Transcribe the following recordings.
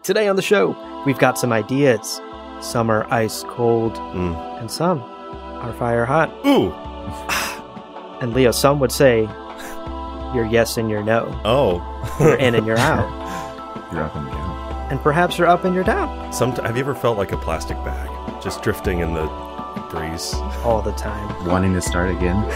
Today on the show, we've got some ideas. Some are ice cold, and some are fire hot. Ooh! And Leo, some would say you're yes and you're no. Oh. You're in and you're out. You're up and you're down. And perhaps you're up and you're down. Have you ever felt like a plastic bag, just drifting in the breeze? All the time. Wanting to start again?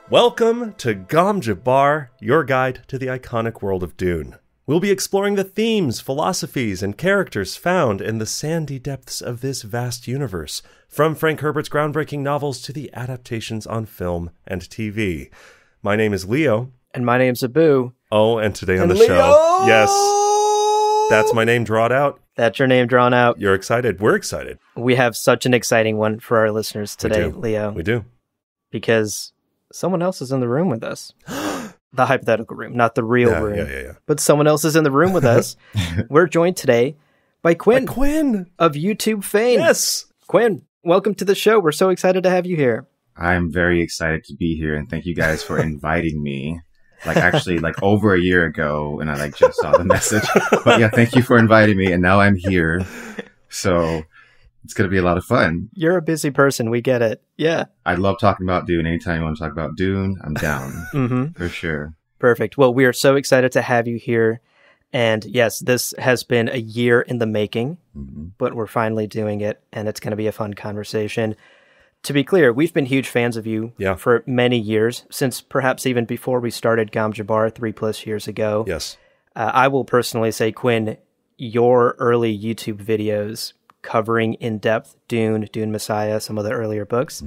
Welcome to Gom Jabbar, your guide to the iconic world of Dune. We'll be exploring the themes, philosophies, and characters found in the sandy depths of this vast universe, from Frank Herbert's groundbreaking novels to the adaptations on film and TV. My name is Leo. And my name's Abu. Oh, and today on the Leo! show, yes, that's my name drawn out. That's your name drawn out. You're excited. We're excited. We have such an exciting one for our listeners today, We do. Leo. We do. Because someone else is in the room with us. The hypothetical room, not the real room. Yeah. But someone else is in the room with us. We're joined today by Quinn. Quinn! Of YouTube fame. Yes! Quinn, welcome to the show. We're so excited to have you here. I'm very excited to be here, and thank you guys for inviting me. Actually, over a year ago, and I just saw the message. But yeah, thank you for inviting me, and now I'm here. So it's going to be a lot of fun. You're a busy person. We get it. Yeah. I love talking about Dune. Anytime you want to talk about Dune, I'm down. For sure. Perfect. Well, we are so excited to have you here. And yes, this has been a year in the making, but we're finally doing it, and it's going to be a fun conversation. To be clear, we've been huge fans of you for many years, since perhaps even before we started Gom Jabbar 3+ years ago. Yes. I will personally say, Quinn, your early YouTube videos covering in depth Dune Messiah, some of the earlier books,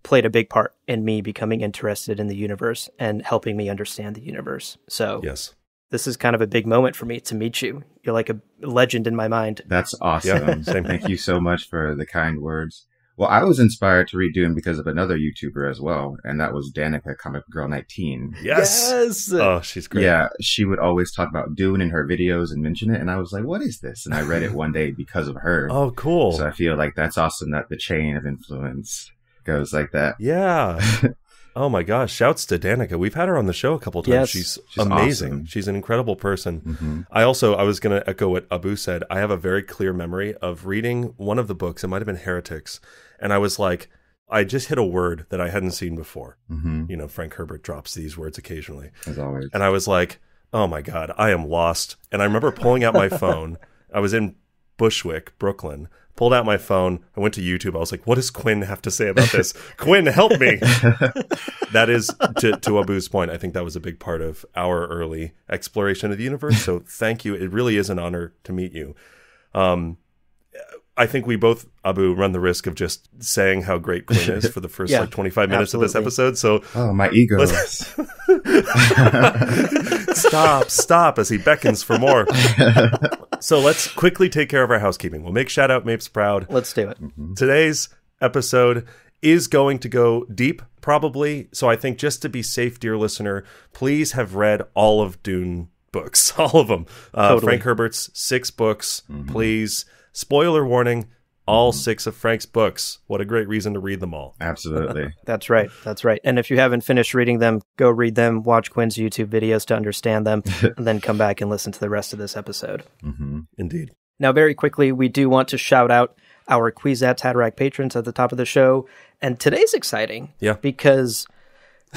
played a big part in me becoming interested in the universe and helping me understand the universe. So yes, this is kind of a big moment for me to meet you. You're like a legend in my mind. That's awesome. Yeah, same. Thank you so much for the kind words. Well, I was inspired to read Dune because of another YouTuber as well, and that was Danica, Comic Girl 19. Yes! Oh, she's great. Yeah, she would always talk about Dune in her videos and mention it, and I was like, what is this? And I read it one day because of her. Oh, cool. So I feel like that's awesome that the chain of influence goes like that. Yeah. Oh my gosh, shouts to Danica. We've had her on the show a couple times. Yes. She's amazing. Awesome. She's an incredible person. I was going to echo what Abu said. I have a very clear memory of reading one of the books. It might have been Heretics. And I was like, I just hit a word that I hadn't seen before. You know, Frank Herbert drops these words occasionally. As always. And I was like, oh my God, I am lost. And I remember pulling out my phone. I was in Bushwick, Brooklyn. Pulled out my phone. I went to YouTube. I was like, what does Quinn have to say about this? Quinn, help me. That is, to Abu's point, I think that was a big part of our early exploration of the universe. So thank you. It really is an honor to meet you. I think we both, Abu, run the risk of just saying how great Quinn is for the first 25 minutes of this episode. So, my ego. Stop as he beckons for more. So let's quickly take care of our housekeeping. We'll make Shout Out Mapes proud. Let's do it. Today's episode is going to go deep, probably. So I think just to be safe, dear listener, please have read all of Dune books, all of them. Totally. Frank Herbert's 6 books, please. Spoiler warning, all 6 of Frank's books. What a great reason to read them all. Absolutely. That's right. That's right. And if you haven't finished reading them, go read them, watch Quinn's YouTube videos to understand them, and then come back and listen to the rest of this episode. Indeed. Now, very quickly, we do want to shout out our Kwisatz Haderach patrons at the top of the show. And today's exciting because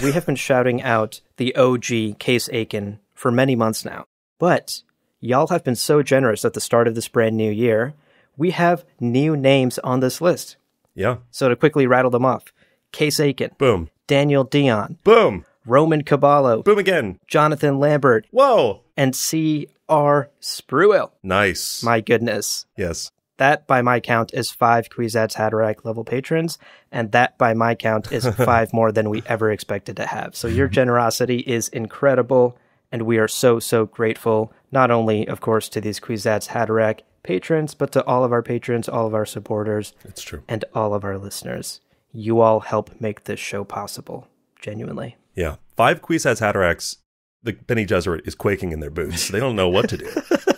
we have been shouting out the OG Case Aiken for many months now. But y'all have been so generous at the start of this brand new year. We have new names on this list. Yeah. So to quickly rattle them off, Case Aiken. Boom. Daniel Dion. Boom. Roman Caballo. Boom again. Jonathan Lambert. Whoa. And C.R. Spruill. Nice. My goodness. Yes. That, by my count, is 5 Kwisatz Haderach level patrons, and that, by my count, is 5 more than we ever expected to have. So your generosity is incredible, and we are so, so grateful, not only, of course, to these Kwisatz Haderach patrons, but to all of our patrons, all of our supporters. It's true. And all of our listeners. You all help make this show possible, genuinely. Yeah. 5 Kwisatz Haderachs. the Bene Gesserit is quaking in their boots. They don't know what to do.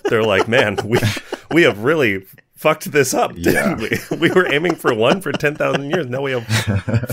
They're like, man, we have really fucked this up, didn't we? We were aiming for 1 for 10,000 years. Now we have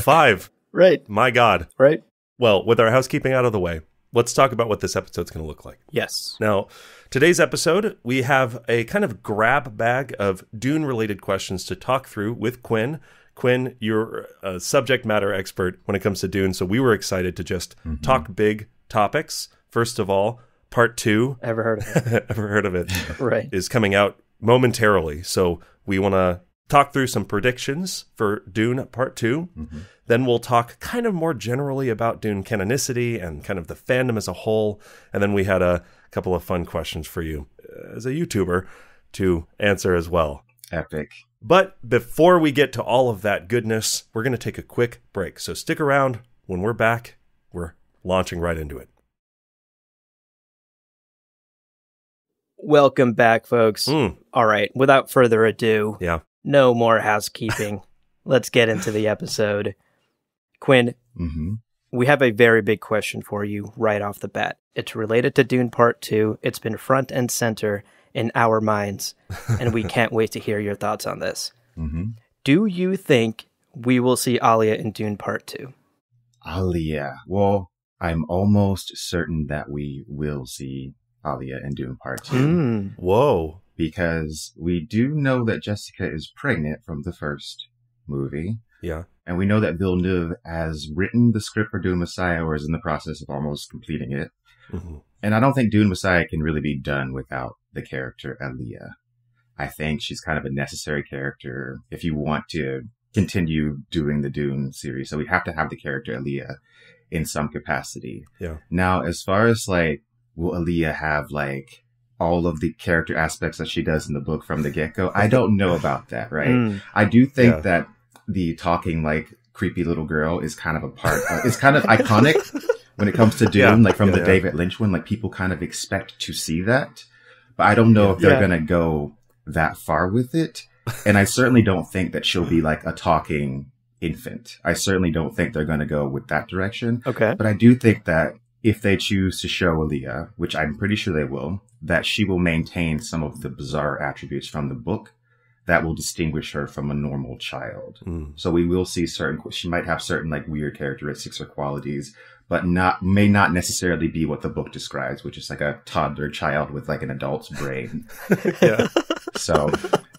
5. Right. My God. Right. Well, with our housekeeping out of the way, let's talk about what this episode's going to look like. Yes. Now, today's episode, we have a kind of grab bag of Dune-related questions to talk through with Quinn. Quinn, you're a subject matter expert when it comes to Dune, so we were excited to just talk big topics. First of all, part 2. Ever heard of it? Ever heard of it? Right. Is coming out momentarily. So we want to talk through some predictions for Dune part 2. Then we'll talk kind of more generally about Dune canonicity and kind of the fandom as a whole. And then we had a couple of fun questions for you as a YouTuber to answer as well. Epic. But before we get to all of that goodness, we're going to take a quick break. So stick around. When we're back, we're launching right into it. Welcome back, folks. All right. Without further ado, no more housekeeping. Let's get into the episode. Quinn, we have a very big question for you right off the bat. It's related to Dune Part 2. It's been front and center in our minds, and we can't wait to hear your thoughts on this. Do you think we will see Alia in Dune Part 2? Alia. Well, I'm almost certain that we will see Alia in Dune Part 2. Whoa. Because we do know that Jessica is pregnant from the first movie. Yeah. And we know that Villeneuve has written the script for Dune Messiah or is in the process of almost completing it. And I don't think Dune Messiah can really be done without the character Alia. I think she's kind of a necessary character if you want to continue doing the Dune series. So we have to have the character Alia in some capacity. Yeah. Now, as far as like, will Alia have like all of the character aspects that she does in the book from the get-go? I don't know about that, right? I do think that the talking like creepy little girl is kind of a part of, it's kind of iconic when it comes to Dune, like from the David Lynch one, like people kind of expect to see that, but I don't know if they're going to go that far with it. And I certainly don't think that she'll be like a talking infant. I certainly don't think they're going to go with that direction. Okay. But I do think that if they choose to show Alia, which I'm pretty sure they will, that she will maintain some of the bizarre attributes from the book that will distinguish her from a normal child. So we will see she might have certain like weird characteristics or qualities, but may not necessarily be what the book describes, which is like a toddler child with like an adult's brain. So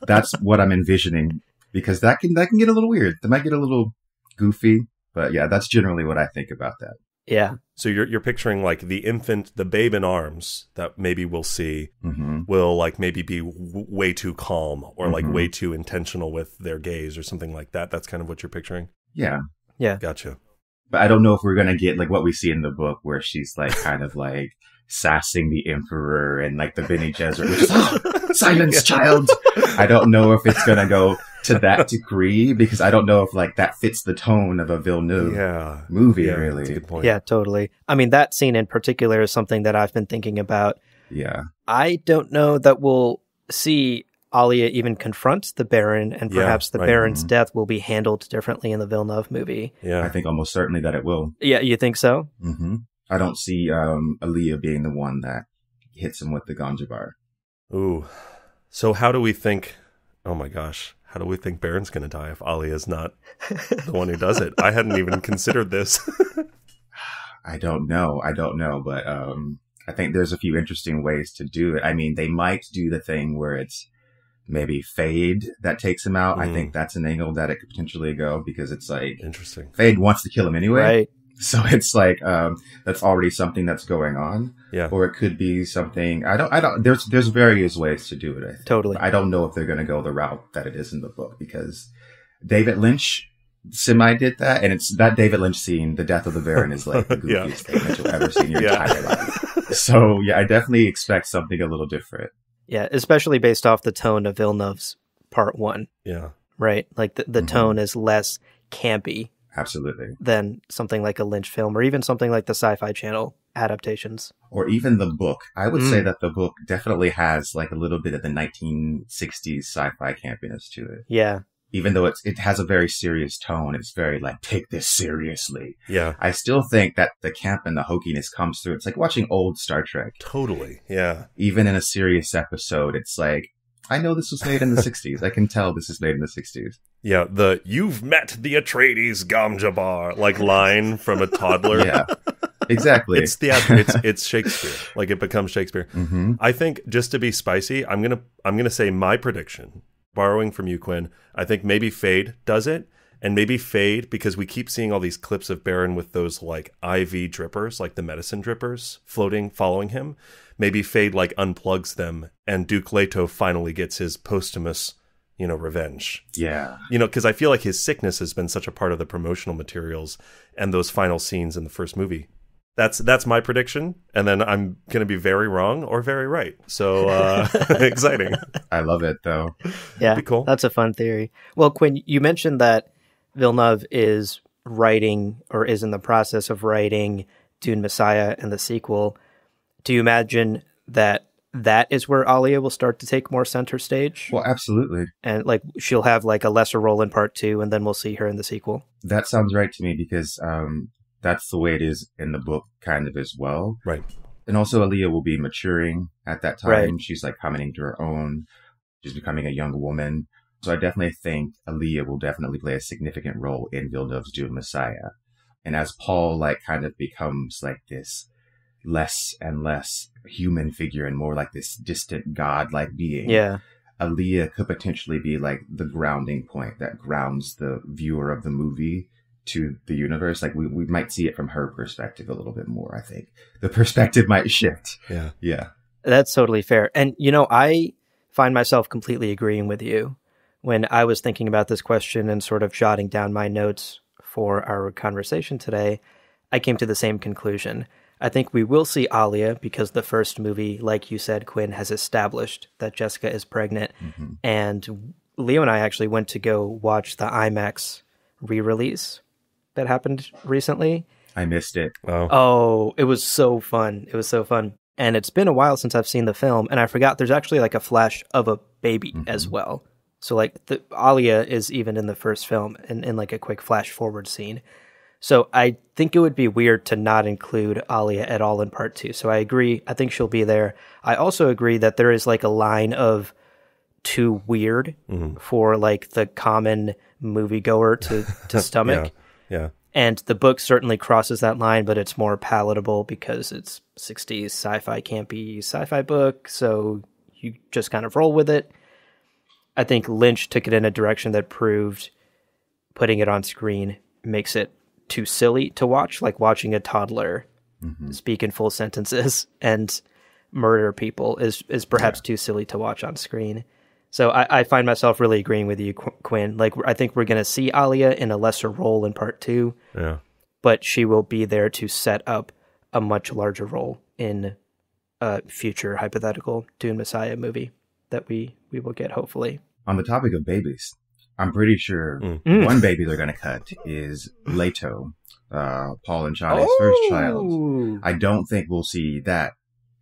that's what I'm envisioning, because that can get a little weird. That might get a little goofy, but yeah, that's generally what I think about that. Yeah. So you're picturing like the infant, the babe in arms that maybe we'll see will like maybe be way too calm or like way too intentional with their gaze or something like that. That's kind of what you're picturing. Yeah. Yeah. Gotcha. But I don't know if we're going to get like what we see in the book where she's like kind of like sassing the emperor and like the Bene Gesserit, which is, silence, child. I don't know if it's going to go to that degree, because I don't know if like that fits the tone of a Villeneuve movie, really. That's a good point. Yeah, totally. I mean, that scene in particular is something that I've been thinking about. Yeah. I don't know that we'll see Alia even confront the Baron, and perhaps the Baron's death will be handled differently in the Villeneuve movie. Yeah. I think almost certainly that it will. Yeah, you think so? I don't see Alia being the one that hits him with the ganja bar. Ooh. So how do we think, oh my gosh, how do we think Baron's going to die if Alia is not the one who does it? I hadn't even considered this. I don't know, but I think there's a few interesting ways to do it. I mean, they might do the thing where it's maybe Fade that takes him out. I think that's an angle that it could potentially go, because it's like, interesting. Fade wants to kill him anyway. Right. So it's like, that's already something that's going on. Yeah. Or it could be something, there's various ways to do it. I think. Totally. But I don't know if they're going to go the route that it is in the book, because David Lynch semi did that. And it's that David Lynch scene, the death of the Baron, is like the goofiest thing that you'll ever see in your entire life. So yeah, I definitely expect something a little different. Yeah, especially based off the tone of Villeneuve's Part 1. Yeah. Right? Like the tone is less campy. Absolutely. Than something like a Lynch film, or even something like the Sci-Fi Channel adaptations. Or even the book. I would say that the book definitely has like a little bit of the 1960s sci-fi campiness to it. Yeah. even though it has a very serious tone, it's very like, take this seriously. Yeah. I still think that the camp and the hokiness comes through. It's like watching old Star Trek. Totally. Yeah. Even in a serious episode, it's like, I know this was made in the 60s. I can tell this is made in the 60s. Yeah, you've met the Atreides Gamjabar, like line from a toddler. Yeah, exactly. It's theatrical. It's Shakespeare. Like it becomes Shakespeare. Mm-hmm. I think just to be spicy, I'm gonna say my prediction, borrowing from you, Quinn. I think maybe Fade does it, and maybe Fade, because we keep seeing all these clips of Baron with those like IV drippers, like the medicine drippers, floating, following him. Maybe Fade like unplugs them, and Duke Leto finally gets his posthumous, revenge. Yeah. Because I feel like his sickness has been such a part of the promotional materials and those final scenes in the first movie. That's my prediction, and then I'm going to be very wrong or very right. So exciting. I love it, though. Yeah, be cool. That's a fun theory. Well, Quinn, you mentioned that Villeneuve is writing or is in the process of writing Dune Messiah and the sequel. Do you imagine that is where Alia will start to take more center stage? Well, absolutely. And like she'll have like a lesser role in part 2, and then we'll see her in the sequel. That sounds right to me, because that's the way it is in the book kind of as well. Right. And also Alia will be maturing at that time. Right. She's like coming into her own. She's becoming a young woman. So I definitely think Alia will definitely play a significant role in Villeneuve's Dune Messiah. And as Paul like kind of becomes like this less and less human figure and more like this distant god-like being. Yeah. Alia could potentially be like the grounding point that grounds the viewer of the movie to the universe. Like we might see it from her perspective a little bit more, I think. The perspective might shift. Yeah. Yeah. That's totally fair. And, I find myself completely agreeing with you. When I was thinking about this question and sort of jotting down my notes for our conversation today, I came to the same conclusion. I think we will see Alia because the first movie, like you said, Quinn, has established that Jessica is pregnant. Mm-hmm. And Leo and I actually went to go watch the IMAX re-release that happened recently. I missed it. Oh, it was so fun. It was so fun. And it's been a while since I've seen the film, and I forgot there's actually like a flash of a baby as well. So like the Alia is even in the first film in like a quick flash forward scene. So I think it would be weird to not include Alia at all in part 2. So I agree. I think she'll be there. I also agree that there is like a line of too weird for like the common moviegoer to stomach. Yeah. And the book certainly crosses that line, but it's more palatable because it's 60s sci-fi campy sci-fi book. So you just kind of roll with it. I think Lynch took it in a direction that proved putting it on screen makes it too silly to watch, like watching a toddler speak in full sentences and murder people is perhaps too silly to watch on screen. So I find myself really agreeing with you, Quinn. Like, I think we're going to see Alia in a lesser role in part 2, but she will be there to set up a much larger role in a future hypothetical Dune Messiah movie that we will get, hopefully. On the topic of babies, I'm pretty sure one baby they're going to cut is Leto, Paul and Chani's first child. I don't think we'll see that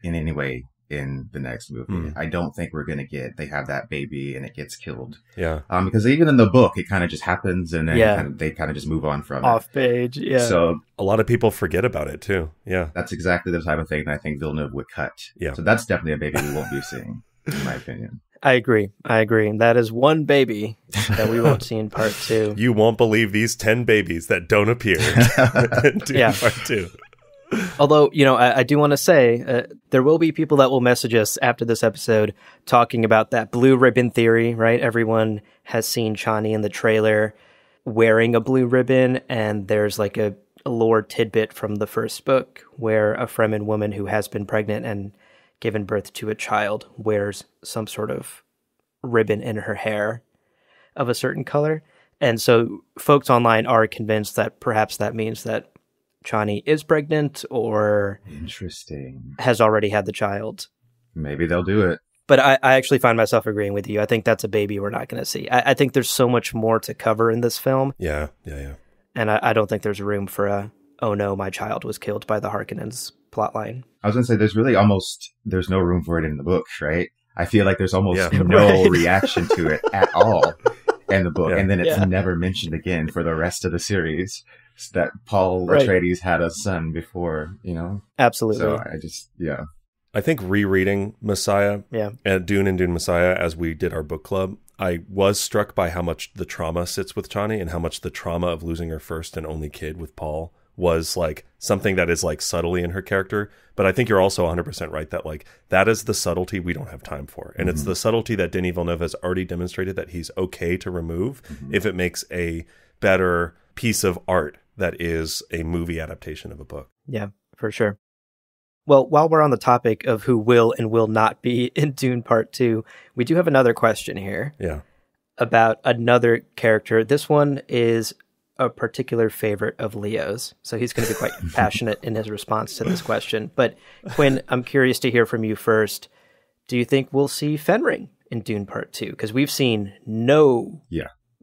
in any way in the next movie. I don't think we're going to they have that baby and it gets killed. Yeah. Because even in the book, it kind of just happens and then they kind of just move on from it. Off page, yeah. So a lot of people forget about it too. Yeah. That's exactly the type of thing that I think Villeneuve would cut. Yeah. So that's definitely a baby we won't be seeing, in my opinion. I agree. And that is one baby that we won't see in part 2. You won't believe these 10 babies that don't appear in part 2. Although, I do want to say there will be people that will message us after this episode talking about that blue ribbon theory, right? Everyone has seen Chani in the trailer wearing a blue ribbon, and there's like a lore tidbit from the first book where a Fremen woman who has been pregnant and given birth to a child wears some sort of ribbon in her hair of a certain color. And so folks online are convinced that perhaps that means that Chani is pregnant or has already had the child. Maybe they'll do it. But I actually find myself agreeing with you. I think that's a baby we're not going to see. I think there's so much more to cover in this film. Yeah. And I don't think there's room for oh no, my child was killed by the Harkonnens plotline. I was going to say, there's no room for it in the books, right? I feel like there's almost no reaction to it at all. in the book, and then it's never mentioned again for the rest of the series. That Paul Atreides had a son before, Absolutely. So I just, I think rereading Messiah and Dune Messiah as we did our book club, I was struck by how much the trauma sits with Chani and how much the trauma of losing her first and only kid with Paul was like something that is like subtly in her character. But I think you're also 100% right that like that is the subtlety we don't have time for. And it's the subtlety that Denis Villeneuve has already demonstrated that he's okay to remove if it makes a better piece of art that is a movie adaptation of a book. Yeah, for sure. Well, while we're on the topic of who will and will not be in Dune Part 2, we do have another question here. Yeah. About another character. This one is a particular favorite of Leo's, so he's going to be quite passionate in his response to this question. But Quinn, I'm curious to hear from you first. Do you think we'll see Fenring in Dune Part 2? Because we've seen no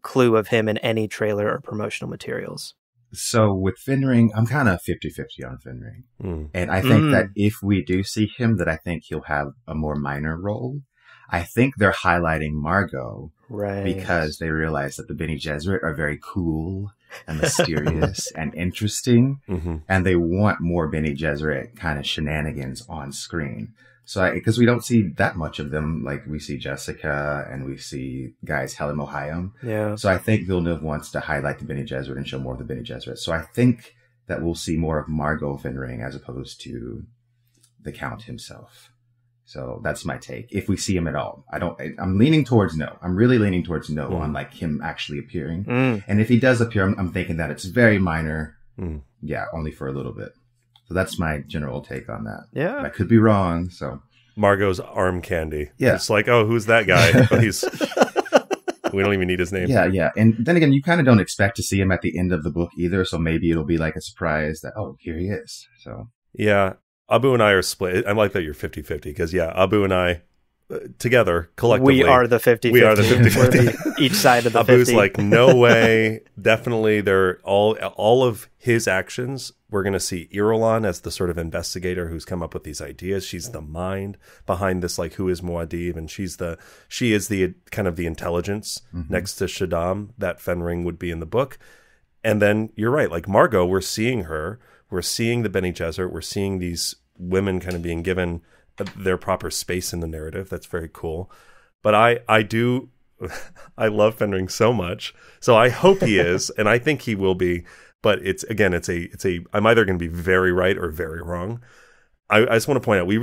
clue of him in any trailer or promotional materials. So with Fenring, I'm kind of 50-50 on Fenring. And I think that if we do see him, that I think he'll have a more minor role. I think they're highlighting Margot because they realize that the Bene Gesserit are very cool and mysterious and interesting. And they want more Bene Gesserit kind of shenanigans on screen. So because we don't see that much of them, like we see Jessica and we see guys Helen Mohayim. Yeah. So I think Villeneuve wants to highlight the Bene Gesserit and show more of the Bene Gesserit. So I think that we'll see more of Margot Fenring as opposed to the Count himself. So that's my take. If we see him at all, I'm leaning towards no. I'm really leaning towards no on like him actually appearing. And if he does appear, I'm thinking that it's very minor. Yeah, only for a little bit. So that's my general take on that. Yeah. I could be wrong. So Margot's arm candy. Yeah. It's like, oh, who's that guy? We don't even need his name. Yeah. And then again, you kind of don't expect to see him at the end of the book either. So maybe it'll be like a surprise that, oh, here he is. So yeah, Abu and I are split. I like that you're 50-50 because Abu and I together collectively. We are the 50-50. We are the 50-50. Each side of the Abu's 50. like, no way. Definitely they're all of his actions. We're going to see Irulan as the sort of investigator who's come up with these ideas. She's the mind behind this, like, who is Muad'Dib? And she is the kind of the intelligence next to Shaddam that Fenring would be in the book. And then you're right. Like Margot, we're seeing her. We're seeing the Bene Gesserit. We're seeing these women kind of being given their proper space in the narrative. That's very cool. But I love Fenring so much. So I hope he is, and I think he will be. But I'm either going to be very right or very wrong. I just want to point out, we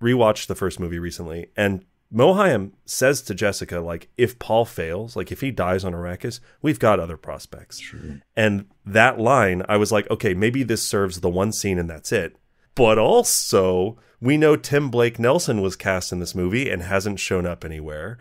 rewatched the first movie recently, and Mohayim says to Jessica, like, if Paul fails, like if he dies on Arrakis, we've got other prospects. True. And that line, I was like, okay, maybe this serves the one scene and that's it. But also, we know Tim Blake Nelson was cast in this movie and hasn't shown up anywhere.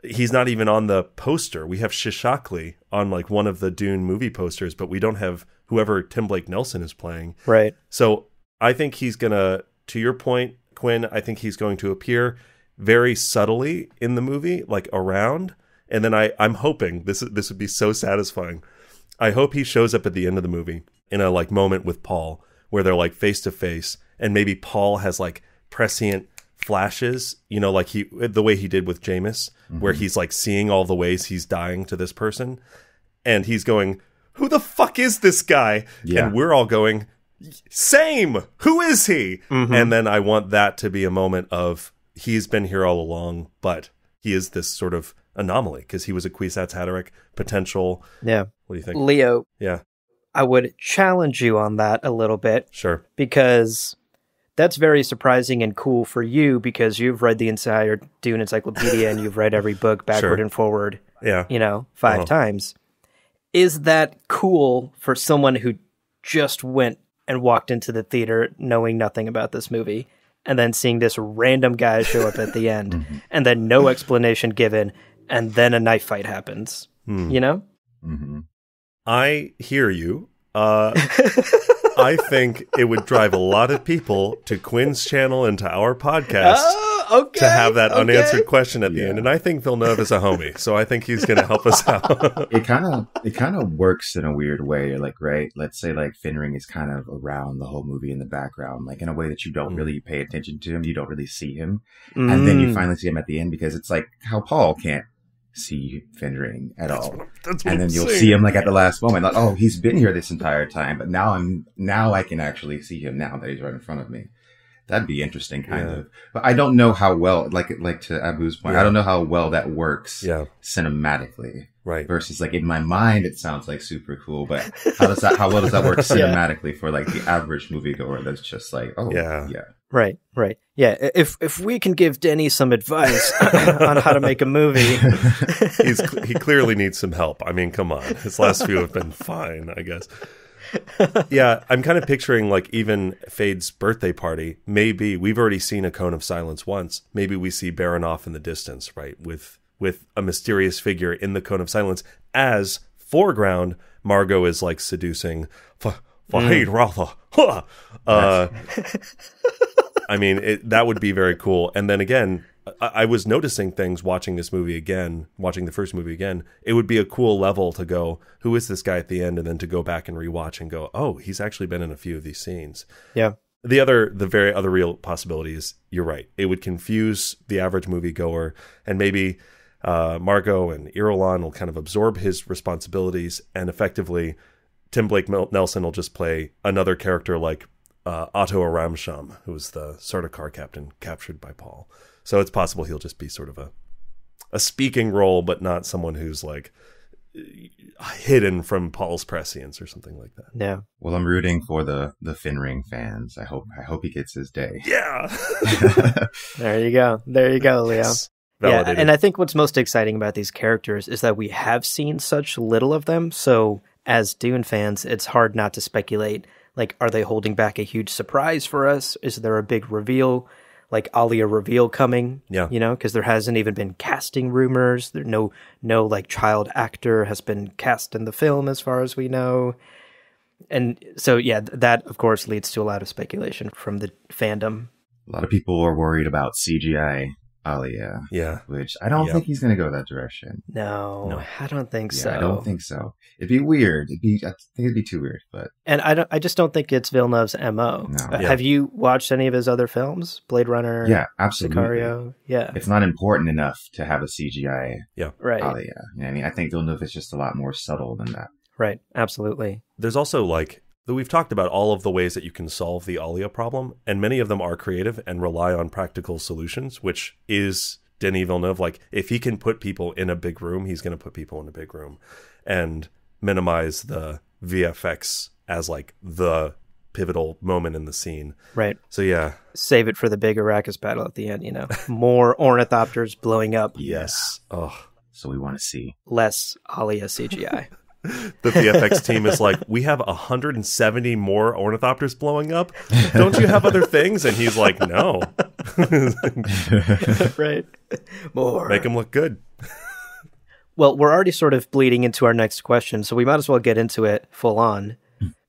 He's not even on the poster. We have Shishakli on like one of the Dune movie posters, but we don't have whoever Tim Blake Nelson is playing. Right. So I think he's going to your point, Quinn, I think he's going to appear very subtly in the movie, like around. And then I'm hoping this would be so satisfying. I hope he shows up at the end of the movie in a like moment with Paul where they're like face to face, and maybe Paul has like prescient flashes, like the way he did with Jameis, where he's like seeing all the ways he's dying to this person, and he's going, "Who the fuck is this guy?" Yeah. And we're all going, "Same. Who is he?" And then I want that to be a moment of he's been here all along, but he is this sort of anomaly because he was a Kwisatz Haderach potential. Yeah. What do you think, Leo? Yeah, I would challenge you on that a little bit. Sure, because that's very surprising and cool for you because you've read the entire Dune Encyclopedia and you've read every book backward and forward, 5 times. Is that cool for someone who just went and walked into the theater knowing nothing about this movie and then seeing this random guy show up at the end and then no explanation given and then a knife fight happens, I hear you. I think it would drive a lot of people to Quinn's channel and to our podcast to have that unanswered question at the end. And I think Villeneuve is a homie, so I think he's going to help us out. It kind of works in a weird way. Like, right, let's say like Fenring is kind of around the whole movie in the background, like in a way that you don't really pay attention to him. You don't really see him. And then you finally see him at the end because it's like how Paul can't see Fenring at all. That's what and then I'm you'll saying. see him like at the last moment, like, oh, he's been here this entire time, but now I can actually see him now that he's right in front of me. That'd be interesting, kind of. But I don't know how well, like to Abu's point, I don't know how well that works cinematically. Right. Versus like in my mind, it sounds like super cool, but how well does that work cinematically for like the average moviegoer that's just like, oh, yeah. Right. Yeah. If we can give Denny some advice on how to make a movie. He clearly needs some help. I mean, come on. His last few have been fine, I guess. Yeah, I'm kind of picturing like even Fade's birthday party. Maybe we've already seen a Cone of Silence once. Maybe we see Baronoff in the distance, right? With a mysterious figure in the Cone of Silence as foreground. Margot is like seducing Fahid Ratha. I mean, that would be very cool. And then again, I was noticing things watching the first movie again. It would be a cool level to go, who is this guy at the end? And then to go back and rewatch and go, oh, he's actually been in a few of these scenes. Yeah. The very other real possibility is, you're right, it would confuse the average moviegoer, and maybe Margot and Irulan will kind of absorb his responsibilities, and effectively Tim Blake Nelson will just play another character like Otto Aramsham, who was the Sardaukar captain captured by Paul. So it's possible he'll just be sort of a speaking role, but not someone who's like hidden from Paul's prescience or something like that. Yeah. Well, I'm rooting for the Fenring fans. I hope he gets his day. Yeah. There you go, Leo. Yes. Yeah, and I think what's most exciting about these characters is that we have seen such little of them. So as Dune fans, it's hard not to speculate. Like, are they holding back a huge surprise for us? Is there a big reveal? Like Alia reveal coming, because there hasn't even been casting rumors. There no like child actor has been cast in the film as far as we know. And so, that of course leads to a lot of speculation from the fandom. A lot of people are worried about CGI Alia. Yeah. Which I don't think he's going to go that direction. No, I don't think so. I don't think so. It'd be weird. I think it'd be too weird, but. And I just don't think it's Villeneuve's MO. No. Have you watched any of his other films? Blade Runner? Yeah, absolutely. Sicario? Yeah. It's not important enough to have a CGI right. Alia. You know what I mean? I think Villeneuve is just a lot more subtle than that. Right. Absolutely. There's also like, we've talked about all of the ways that you can solve the Alia problem, and many of them are creative and rely on practical solutions, which is Denis Villeneuve. Like, if he can put people in a big room, he's going to put people in a big room and minimize the VFX as like the pivotal moment in the scene. Right. So yeah. Save it for the big Arrakis battle at the end, More ornithopters blowing up. Yes. Oh. So we want to see less Alia CGI. The VFX team is like, we have 170 more ornithopters blowing up. Don't you have other things? And he's like, no. Right. More. Make them look good. Well, we're already sort of bleeding into our next question, so we might as well get into it full on.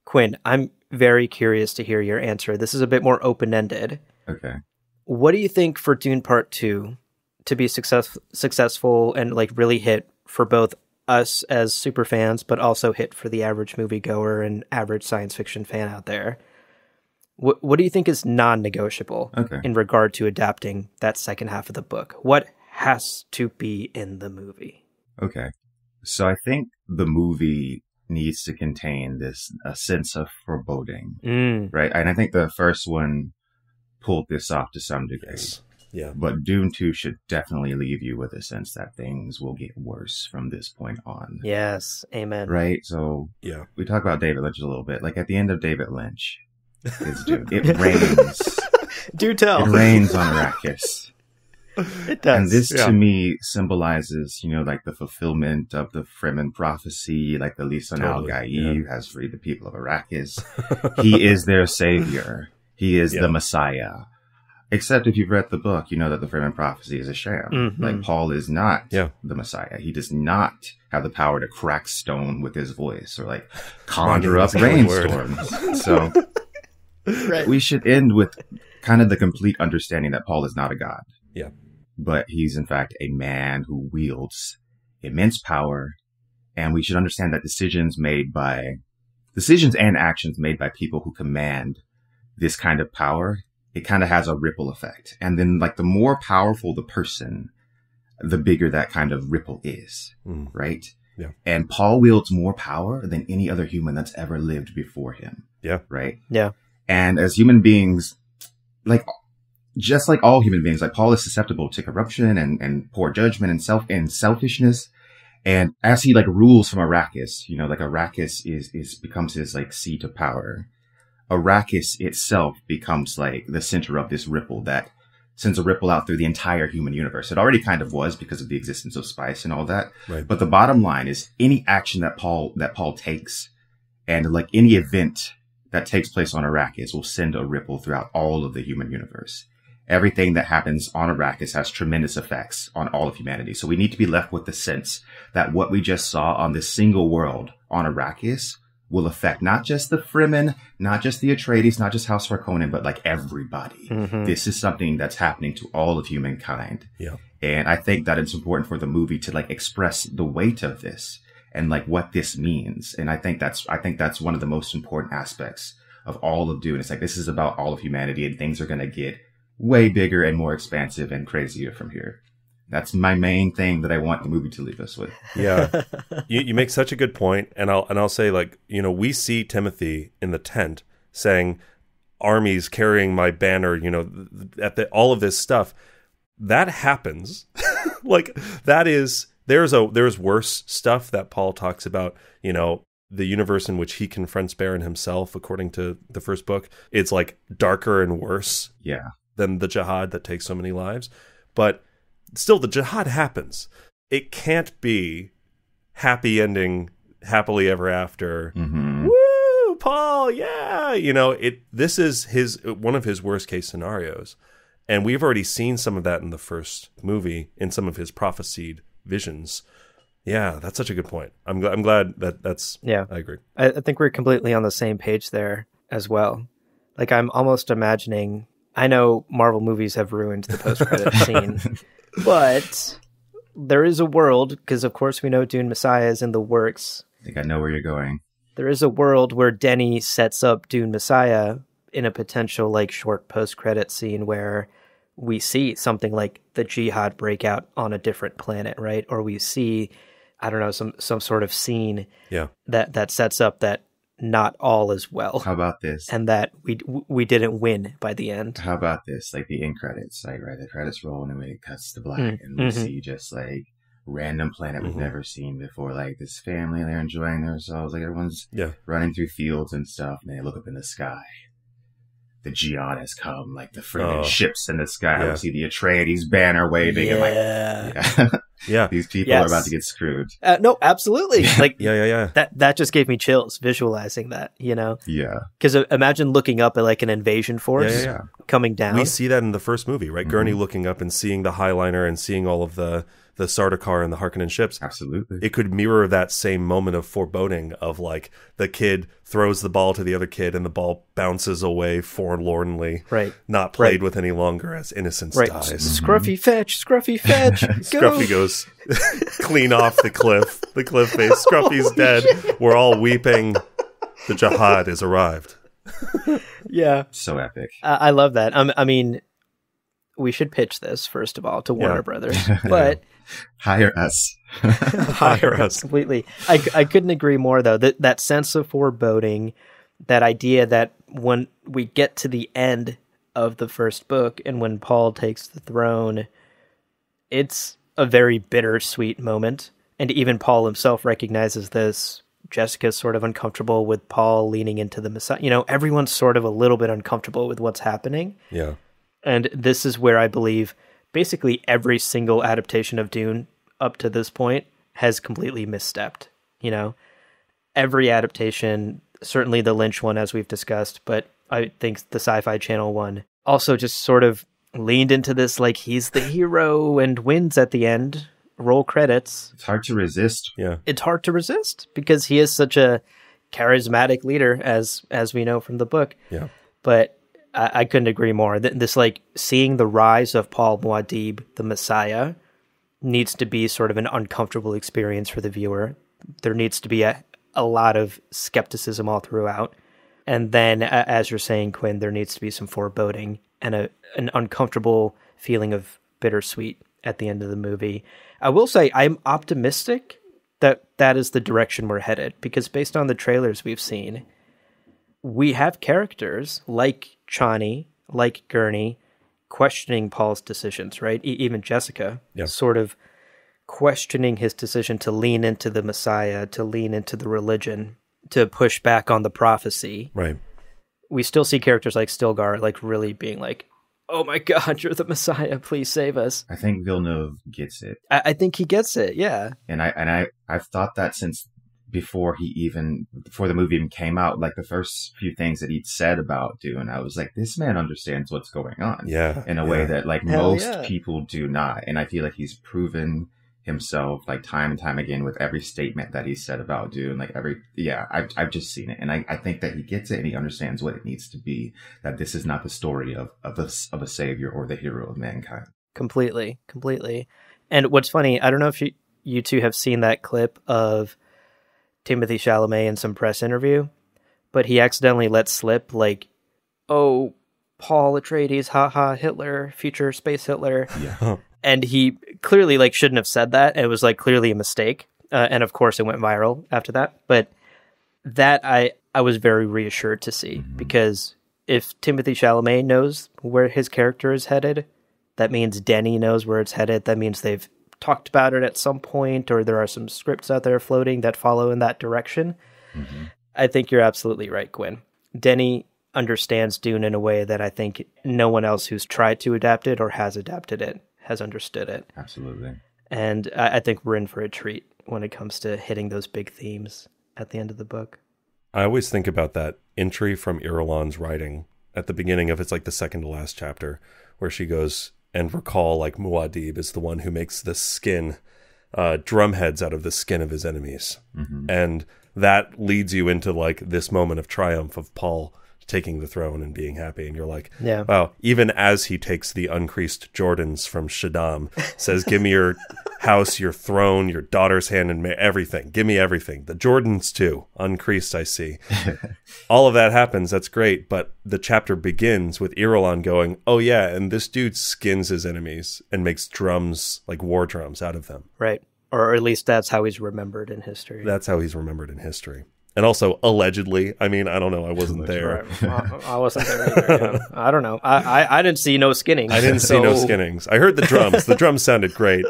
Quinn, I'm very curious to hear your answer. This is a bit more open-ended. Okay. What do you think for Dune Part 2 to be successful and like really hit for both us as super fans, but also hit for the average moviegoer and average science fiction fan out there? What do you think is non-negotiable in regard to adapting that second half of the book? What has to be in the movie? Okay. So I think the movie needs to contain a sense of foreboding, right? And I think the first one pulled this off to some degree. Yes. Yeah. But Dune 2 should definitely leave you with a sense that things will get worse from this point on. Yes. Amen. Right? So yeah, we talk about David Lynch a little bit. Like at the end of David Lynch, it's Dune. It rains. Do tell. It rains on Arrakis. It does. And this to me symbolizes, like the fulfillment of the Fremen prophecy, like the Lisan al-Gaib who has freed the people of Arrakis. He is their savior. He is the Messiah. Except if you've read the book, you know that the Fremen prophecy is a sham. Mm-hmm. Like Paul is not the Messiah. He does not have the power to crack stone with his voice or like conjure up rainstorms. So we should end with kind of the complete understanding that Paul is not a god. Yeah. But he's in fact a man who wields immense power. And we should understand that decisions and actions made by people who command this kind of power, it kind of has a ripple effect. And then like the more powerful the person, the bigger that kind of ripple is, right? Yeah. And Paul wields more power than any other human that's ever lived before him. Yeah. Right? Yeah. And as human beings, like, just like all human beings, like Paul is susceptible to corruption and poor judgment and selfishness. And as he like rules from Arrakis, you know, like Arrakis becomes his like seat of power. Arrakis itself becomes like the center of this ripple that sends a ripple out through the entire human universe. It already kind of was because of the existence of spice and all that. Right. But the bottom line is any action that Paul takes, and like any event that takes place on Arrakis, will send a ripple throughout all of the human universe. Everything that happens on Arrakis has tremendous effects on all of humanity. So we need to be left with the sense that what we just saw on this single world on Arrakis will affect not just the Fremen, not just the Atreides, not just House Harkonnen, but like everybody. Mm-hmm. This is something that's happening to all of humankind. Yeah. And I think that it's important for the movie to like express the weight of this and like what this means. And I think that's one of the most important aspects of all of Dune. It's like, this is about all of humanity, and things are going to get way bigger and more expansive and crazier from here. That's my main thing that I want the movie to leave us with. Yeah. You make such a good point. And I'll say, like, you know, we see Timothy in the tent saying, armies carrying my banner, you know, all of this stuff. That happens. Like, there's worse stuff that Paul talks about, you know, the universe in which he confronts Baron himself, according to the first book. It's like darker and worse than the jihad that takes so many lives. But still, the jihad happens. It can't be happy ending, happily ever after. Mm-hmm. Woo, Paul, yeah. You know, this is one of his worst case scenarios. And we've already seen some of that in the first movie, in some of his prophesied visions. Yeah, that's such a good point. I'm glad that's... Yeah. I agree. I think we're completely on the same page there as well. Like, I'm almost imagining... I know Marvel movies have ruined the post-credit scene, but there is a world, because of course we know Dune Messiah is in the works. I think I know where you're going. There is a world where Denny sets up Dune Messiah in a potential like short post-credit scene where we see something like the jihad breakout on a different planet, right? Or we see, I don't know, some sort of scene that sets up that not all is well. How about this? And that we didn't win by the end. How about this? Like the end credits, like, right? The credits roll and then it cuts to black and we see just like random planet we've never seen before. Like this family, they're enjoying themselves. Like everyone's running through fields and stuff. And they look up in the sky. The jihad has come, like the friggin' ships in the sky. We see the Atreides banner waving. And like, these people are about to get screwed. No, absolutely. Like, That just gave me chills visualizing that, you know? Yeah. Because imagine looking up at like an invasion force coming down. We see that in the first movie, right? Gurney looking up and seeing the Highliner and seeing all of the Sardaukar and the Harkonnen ships. Absolutely. It could mirror that same moment of foreboding of like the kid throws the ball to the other kid and the ball bounces away forlornly. Right. Not played with any longer as innocence dies. Scruffy fetch, Scruffy fetch. Scruffy goes clean off the cliff. The cliff face. Scruffy's dead. We're all weeping. The jihad has arrived. Yeah. So epic. I love that. I mean, we should pitch this, first of all, to Warner Brothers. But... Hire us. Hire us. Completely. I couldn't agree more, though. That sense of foreboding, that idea that when we get to the end of the first book and when Paul takes the throne, it's a very bittersweet moment. And even Paul himself recognizes this. Jessica's sort of uncomfortable with Paul leaning into the Messiah. You know, everyone's sort of a little bit uncomfortable with what's happening. Yeah. And this is where I believe basically every single adaptation of Dune up to this point has completely misstepped. You know, every adaptation, certainly the Lynch one, as we've discussed, but I think the Sci-Fi Channel one also just sort of leaned into this, like he's the hero and wins at the end, roll credits. It's hard to resist. Yeah. It's hard to resist because he is such a charismatic leader, as we know from the book. Yeah. But I couldn't agree more. This, like, seeing the rise of Paul Muad'Dib, the Messiah, needs to be sort of an uncomfortable experience for the viewer. There needs to be a lot of skepticism all throughout. And then, as you're saying, Quinn, there needs to be some foreboding and an uncomfortable feeling of bittersweet at the end of the movie. I will say I'm optimistic that that is the direction we're headed, because based on the trailers we've seen, we have characters like Chani, like Gurney, questioning Paul's decisions, right? Even Jessica, sort of questioning his decision to lean into the Messiah, to lean into the religion, to push back on the prophecy. Right. We still see characters like Stilgar, like really being like, oh my God, you're the Messiah, please save us. I think Villeneuve gets it. I think he gets it, yeah. And I've thought that since before the movie even came out, like the first few things that he'd said about Dune, I was like, this man understands what's going on. Yeah. In a way that like most people do not. And I feel like he's proven himself like time and time again with every statement that he said about Dune. Like I've just seen it. And I think that he gets it and he understands what it needs to be, that this is not the story of a savior or the hero of mankind. Completely. And what's funny, I don't know if you two have seen that clip of Timothée Chalamet in some press interview, but he accidentally let slip like, oh, Paul Atreides, haha, Hitler, future space Hitler. Yeah. And he clearly like shouldn't have said that. It was like clearly a mistake. And of course it went viral after that. But that I was very reassured to see, because if Timothée Chalamet knows where his character is headed, that means Denny knows where it's headed. That means they've talked about it at some point, or there are some scripts out there floating that follow in that direction. I think you're absolutely right, Quinn. Denny understands Dune in a way that I think no one else who's tried to adapt it or has adapted it has understood it. Absolutely. And I think we're in for a treat when it comes to hitting those big themes at the end of the book. I always think about that entry from Irulan's writing at the beginning of, it's like the second to last chapter, where she goes, and recall like Muad'Dib is the one who makes the skin, drumheads out of the skin of his enemies. And that leads you into like this moment of triumph of Paul taking the throne and being happy. And you're like, wow, even as he takes the uncreased Jordans from Shaddam, says, give me your house, your throne, your daughter's hand, and everything. Give me everything. The Jordans too, uncreased, I see. All of that happens. That's great. But the chapter begins with Irulan going, oh yeah, and this dude skins his enemies and makes drums, like war drums, out of them. Right. Or at least that's how he's remembered in history. That's how he's remembered in history. And also, allegedly, I mean, I don't know. I wasn't there. I wasn't there either. I don't know. I didn't see no skinnings. I didn't see no skinnings. I heard the drums. The drums sounded great.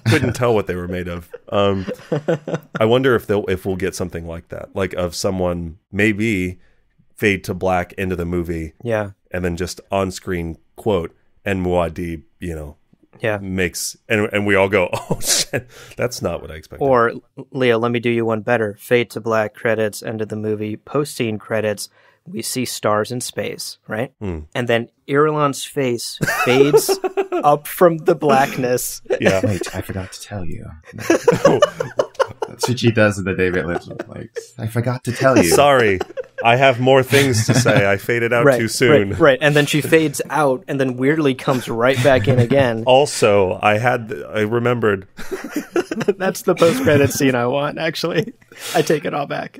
Couldn't tell what they were made of. I wonder if we'll get something like that, like of someone maybe fade to black into the movie, and then just on screen quote, and Muad'Dib, makes, and we all go, oh shit, that's not what I expected. Or Leo, let me do you one better. Fade to black, credits, end of the movie, post scene credits. We see stars in space, right? And then Irulan's face fades up from the blackness. Yeah. Wait, I forgot to tell you. That's what she does in the David Lynch. Like, I forgot to tell you. Sorry. I have more things to say. I faded out too soon. Right. And then she fades out and then weirdly comes right back in again. Also, I remembered. That's the post-credit scene I want, actually. I take it all back.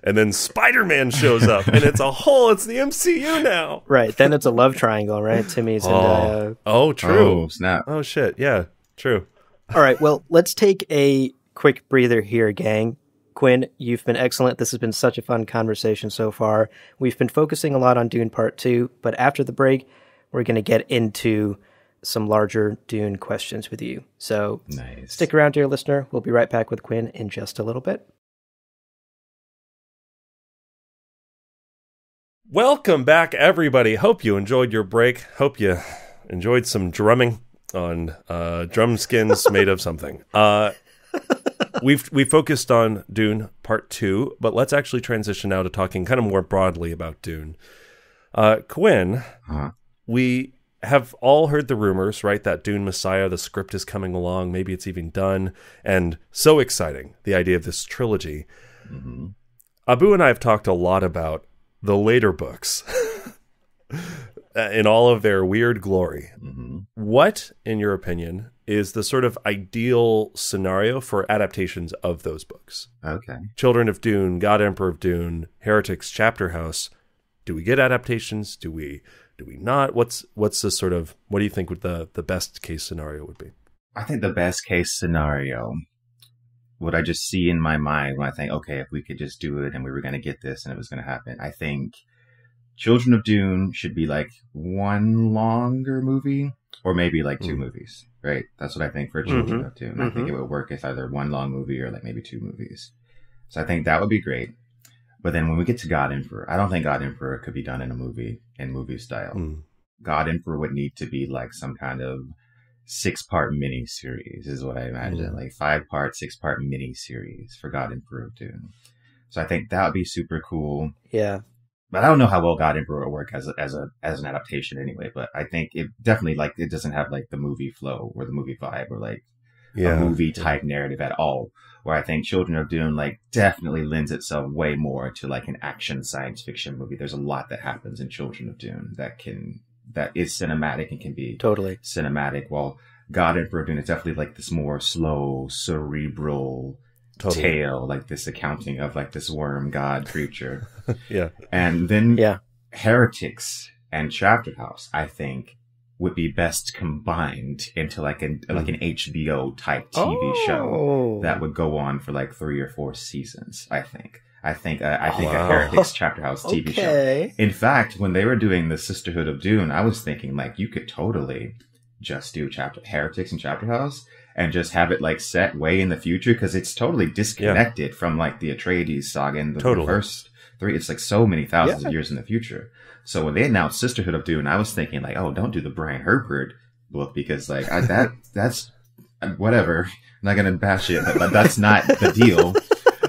And then Spider-Man shows up, and it's the MCU now. Right. Then it's a love triangle, right? Timmy's and Oh, true. Oh, snap. Oh, shit. Yeah, true. All right. Well, let's take a quick breather here, gang. Quinn, you've been excellent. This has been such a fun conversation so far. We've been focusing a lot on Dune Part 2, but after the break, we're going to get into some larger Dune questions with you. So Stick around, dear listener. We'll be right back with Quinn in just a little bit. Welcome back, everybody. Hope you enjoyed your break. Hope you enjoyed some drumming on drum skins made of something. We focused on Dune Part 2, but let's actually transition now to talking kind of more broadly about Dune. Quinn, we have all heard the rumors, right, that Dune Messiah, the script is coming along, maybe it's even done, and so exciting, the idea of this trilogy. Abu and I have talked a lot about the later books in all of their weird glory. What, in your opinion, is the sort of ideal scenario for adaptations of those books? Okay. Children of Dune, God Emperor of Dune, Heretics, Chapter House. Do we get adaptations? Do we Do we not? What's the sort of, what do you think would the best case scenario would be? I think the best case scenario, what I just see in my mind when I think, okay, if we could just do it and we were going to get this and it was going to happen, I think Children of Dune should be like one longer movie or maybe like two movies, right? That's what I think for Children of Dune. I think it would work as either one long movie or like maybe two movies. So I think that would be great. But then when we get to God Emperor, I don't think God Emperor could be done in a movie, in movie style. God Emperor would need to be like some kind of 6-part mini series is what I imagine. Like 5-part, 6-part mini series for God Emperor of Dune. So I think that would be super cool. Yeah. But I don't know how well God Emperor will work as an adaptation anyway. But I think it definitely, like, it doesn't have like the movie flow or the movie vibe or like a movie type narrative at all. Where I think Children of Dune like definitely lends itself way more to like an action science fiction movie. There's a lot that happens in Children of Dune that is cinematic and can be totally cinematic. While God Emperor of Dune is definitely like this more slow, cerebral tale, like this accounting of like this worm god creature. And then Heretics and Chapter House, I think, would be best combined into like an HBO type TV show that would go on for like 3 or 4 seasons. I think a Heretics Chapter House TV show. In fact, when they were doing the Sisterhood of Dune, I was thinking like you could totally just do Heretics and Chapter House and just have it like set way in the future, because it's totally disconnected from like the Atreides saga and the first 3. It's like so many thousands of years in the future. So when they announced Sisterhood of Dune, I was thinking like, oh, don't do the Brian Herbert book, because like that's whatever. I'm not gonna bash it, but that's not the deal.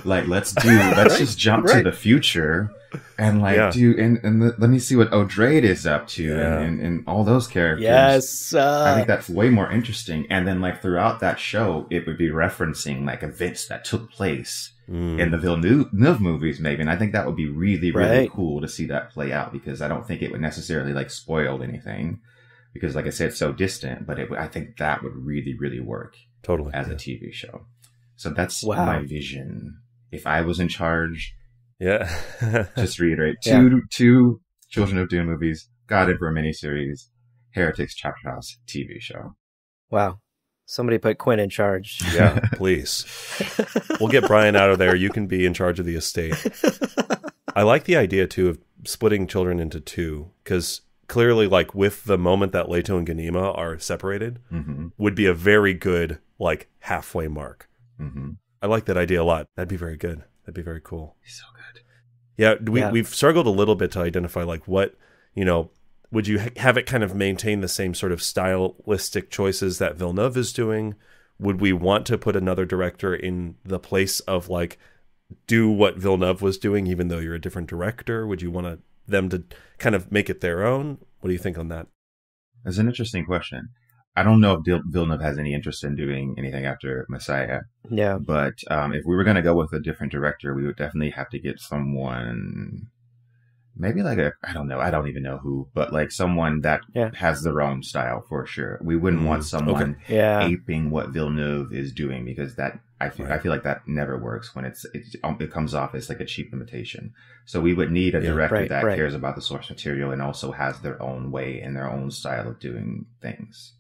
Like let's just jump to the future and like do let me see what O'Drade is up to and all those characters. Yes, I think that's way more interesting. And then like throughout that show, it would be referencing like events that took place in the Villeneuve movies, maybe. And I think that would be really, really cool to see that play out, because I don't think it would necessarily like spoil anything, because like I said, it's so distant, but I think that would really, really work as a TV show. So that's my vision. If I was in charge, just reiterate, two Children of Dune movies, God Emperor miniseries, Heretics Chapter House TV show. Wow. Somebody put Quinn in charge. Yeah, please. We'll get Brian out of there. You can be in charge of the estate. I like the idea, too, of splitting children into 2, because clearly, like, with the moment that Leto and Ganima are separated, would be a very good, like, halfway mark. I like that idea a lot. That'd be very good. That'd be very cool. So good. Yeah, we've struggled a little bit to identify, like, what, would you have it kind of maintain the same sort of stylistic choices that Villeneuve is doing? Would we want to put another director in the place of, like, do what Villeneuve was doing, even though you're a different director? Would you want them to kind of make it their own? What do you think on that? That's an interesting question. I don't know if Villeneuve has any interest in doing anything after Messiah. Yeah. But if we were going to go with a different director, we would definitely have to get someone, maybe like I don't even know who, but like someone that has their own style for sure. We wouldn't want someone aping what Villeneuve is doing, because that I feel like that never works when it comes off as like a cheap imitation. So we would need a director that cares about the source material and also has their own way and their own style of doing things.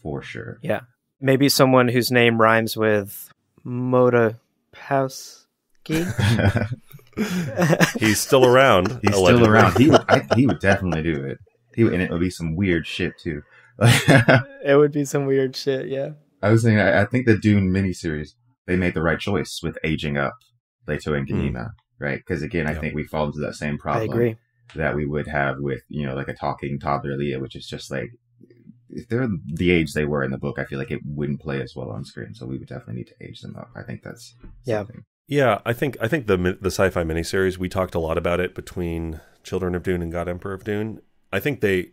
For sure. Yeah. Maybe someone whose name rhymes with Modapowski. He's still around. He's still around. He would definitely do it. And it would be some weird shit too. It would be some weird shit, yeah. I was saying, I think the Dune miniseries, they made the right choice with aging up Leto and Ganima, right? Because again, I think we fall into that same problem that we would have with, like a talking toddler Leia, which is just like, if they're the age they were in the book, I feel like it wouldn't play as well on screen. So we would definitely need to age them up. I think that's something. Yeah, I think the sci-fi miniseries, we talked a lot about it between Children of Dune and God Emperor of Dune. I think they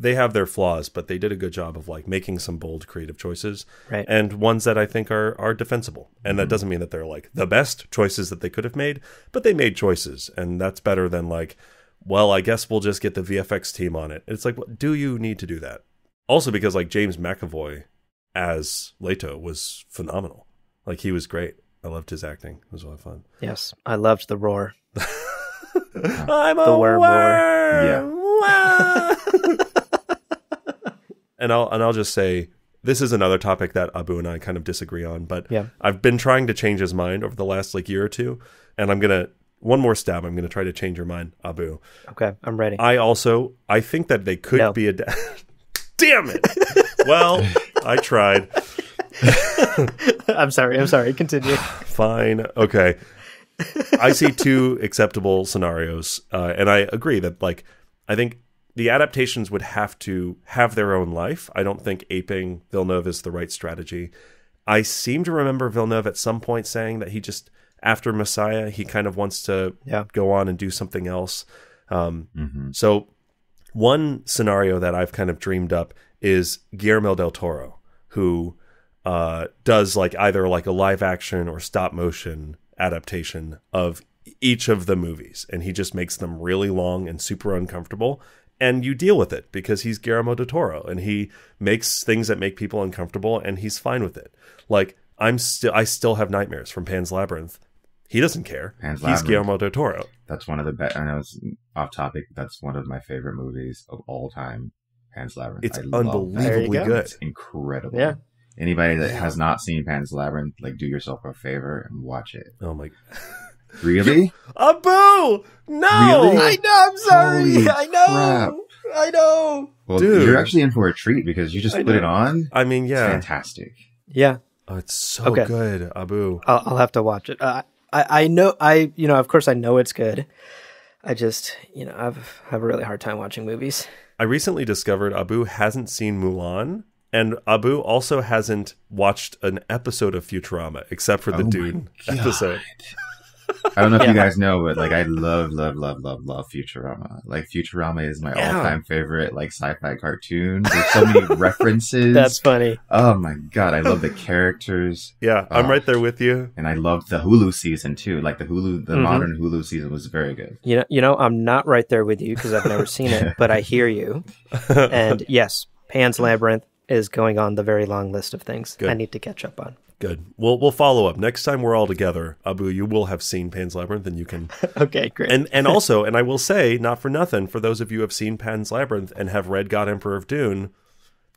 have their flaws, but they did a good job of like making some bold creative choices, and ones that I think are defensible. And that doesn't mean that they're like the best choices that they could have made, but they made choices, and that's better than like, well, I guess we'll just get the VFX team on it. It's like, do you need to do that? Also, because like James McAvoy as Leto was phenomenal. Like he was great. I loved his acting. It was a lot of fun. Yes, I loved the roar. I'm the worm roar. Yeah. And I'll just say, this is another topic that Abu and I kind of disagree on, but I've been trying to change his mind over the last year or two, and one more stab, I'm going to try to change your mind, Abu. Okay, I'm ready. I think that they could be damn it. Well, I tried. I'm sorry. Continue. Fine. Okay. I see two acceptable scenarios, and I agree that, I think the adaptations would have to have their own life. I don't think aping Villeneuve is the right strategy. I seem to remember Villeneuve at some point saying that he just, after Messiah, he kind of wants to go on and do something else. So one scenario that I've kind of dreamed up is Guillermo del Toro, who does either a live action or stop motion adaptation of each of the movies, and he just makes them really long and super uncomfortable, and you deal with it because he's Guillermo del Toro and he makes things that make people uncomfortable, and he's fine with it. I still have nightmares from Pan's Labyrinth. He doesn't care. He's Guillermo del Toro. That's one of the best. I know it's off topic. That's one of my favorite movies of all time. Pan's Labyrinth. It's unbelievably good. It's incredible. Yeah. Anybody that has not seen Pan's Labyrinth, do yourself a favor and watch it. Oh my! Really? Abu! No! Really? I know. I'm sorry. Holy I know. crap. I know. Well, dude, you're actually in for a treat because you just put it on. I mean, yeah, it's fantastic. Yeah. Oh, it's so good, Abu. I'll have to watch it. I know. Of course, I know it's good. I just, I've have a really hard time watching movies. I recently discovered Abu hasn't seen Mulan. And Abu also hasn't watched an episode of Futurama, except for the Dune episode. I don't know if you guys know, but I love Futurama. Futurama is my all-time favorite sci-fi cartoon. There's so many references. That's funny. Oh my god, I love the characters. Yeah, I'm right there with you. And I loved the Hulu season too. The modern Hulu season was very good. I'm not right there with you because I've never seen it, but I hear you. And yes, Pan's Labyrinth is going on the very long list of things I need to catch up on. Good. We'll follow up. Next time we're all together, Abu, you will have seen Pan's Labyrinth and you can... Okay, great. And also, and I will say, not for nothing, for those of you who have seen Pan's Labyrinth and have read God Emperor of Dune,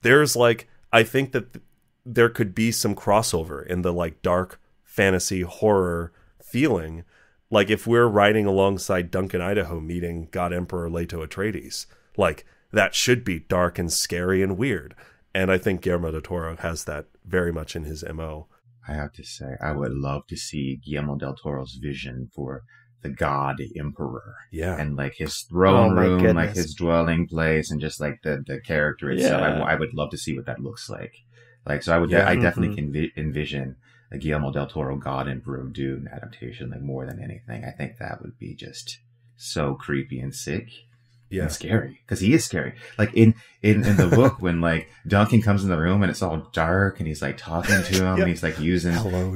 there's I think that there could be some crossover in the dark fantasy horror feeling. If we're riding alongside Duncan Idaho meeting God Emperor Leto Atreides, that should be dark and scary and weird. And I think Guillermo del Toro has that very much in his MO. I have to say, I would love to see Guillermo del Toro's vision for the God Emperor. Yeah. And his throne room, his dwelling place, and just the character itself. Yeah. I would love to see what that looks like. So I definitely can envision a Guillermo del Toro God Emperor of Dune adaptation, more than anything. I think that would be just so creepy and sick. Yeah. And scary, because he is scary. In the book, when Duncan comes in the room and it's all dark and he's talking to him, and he's using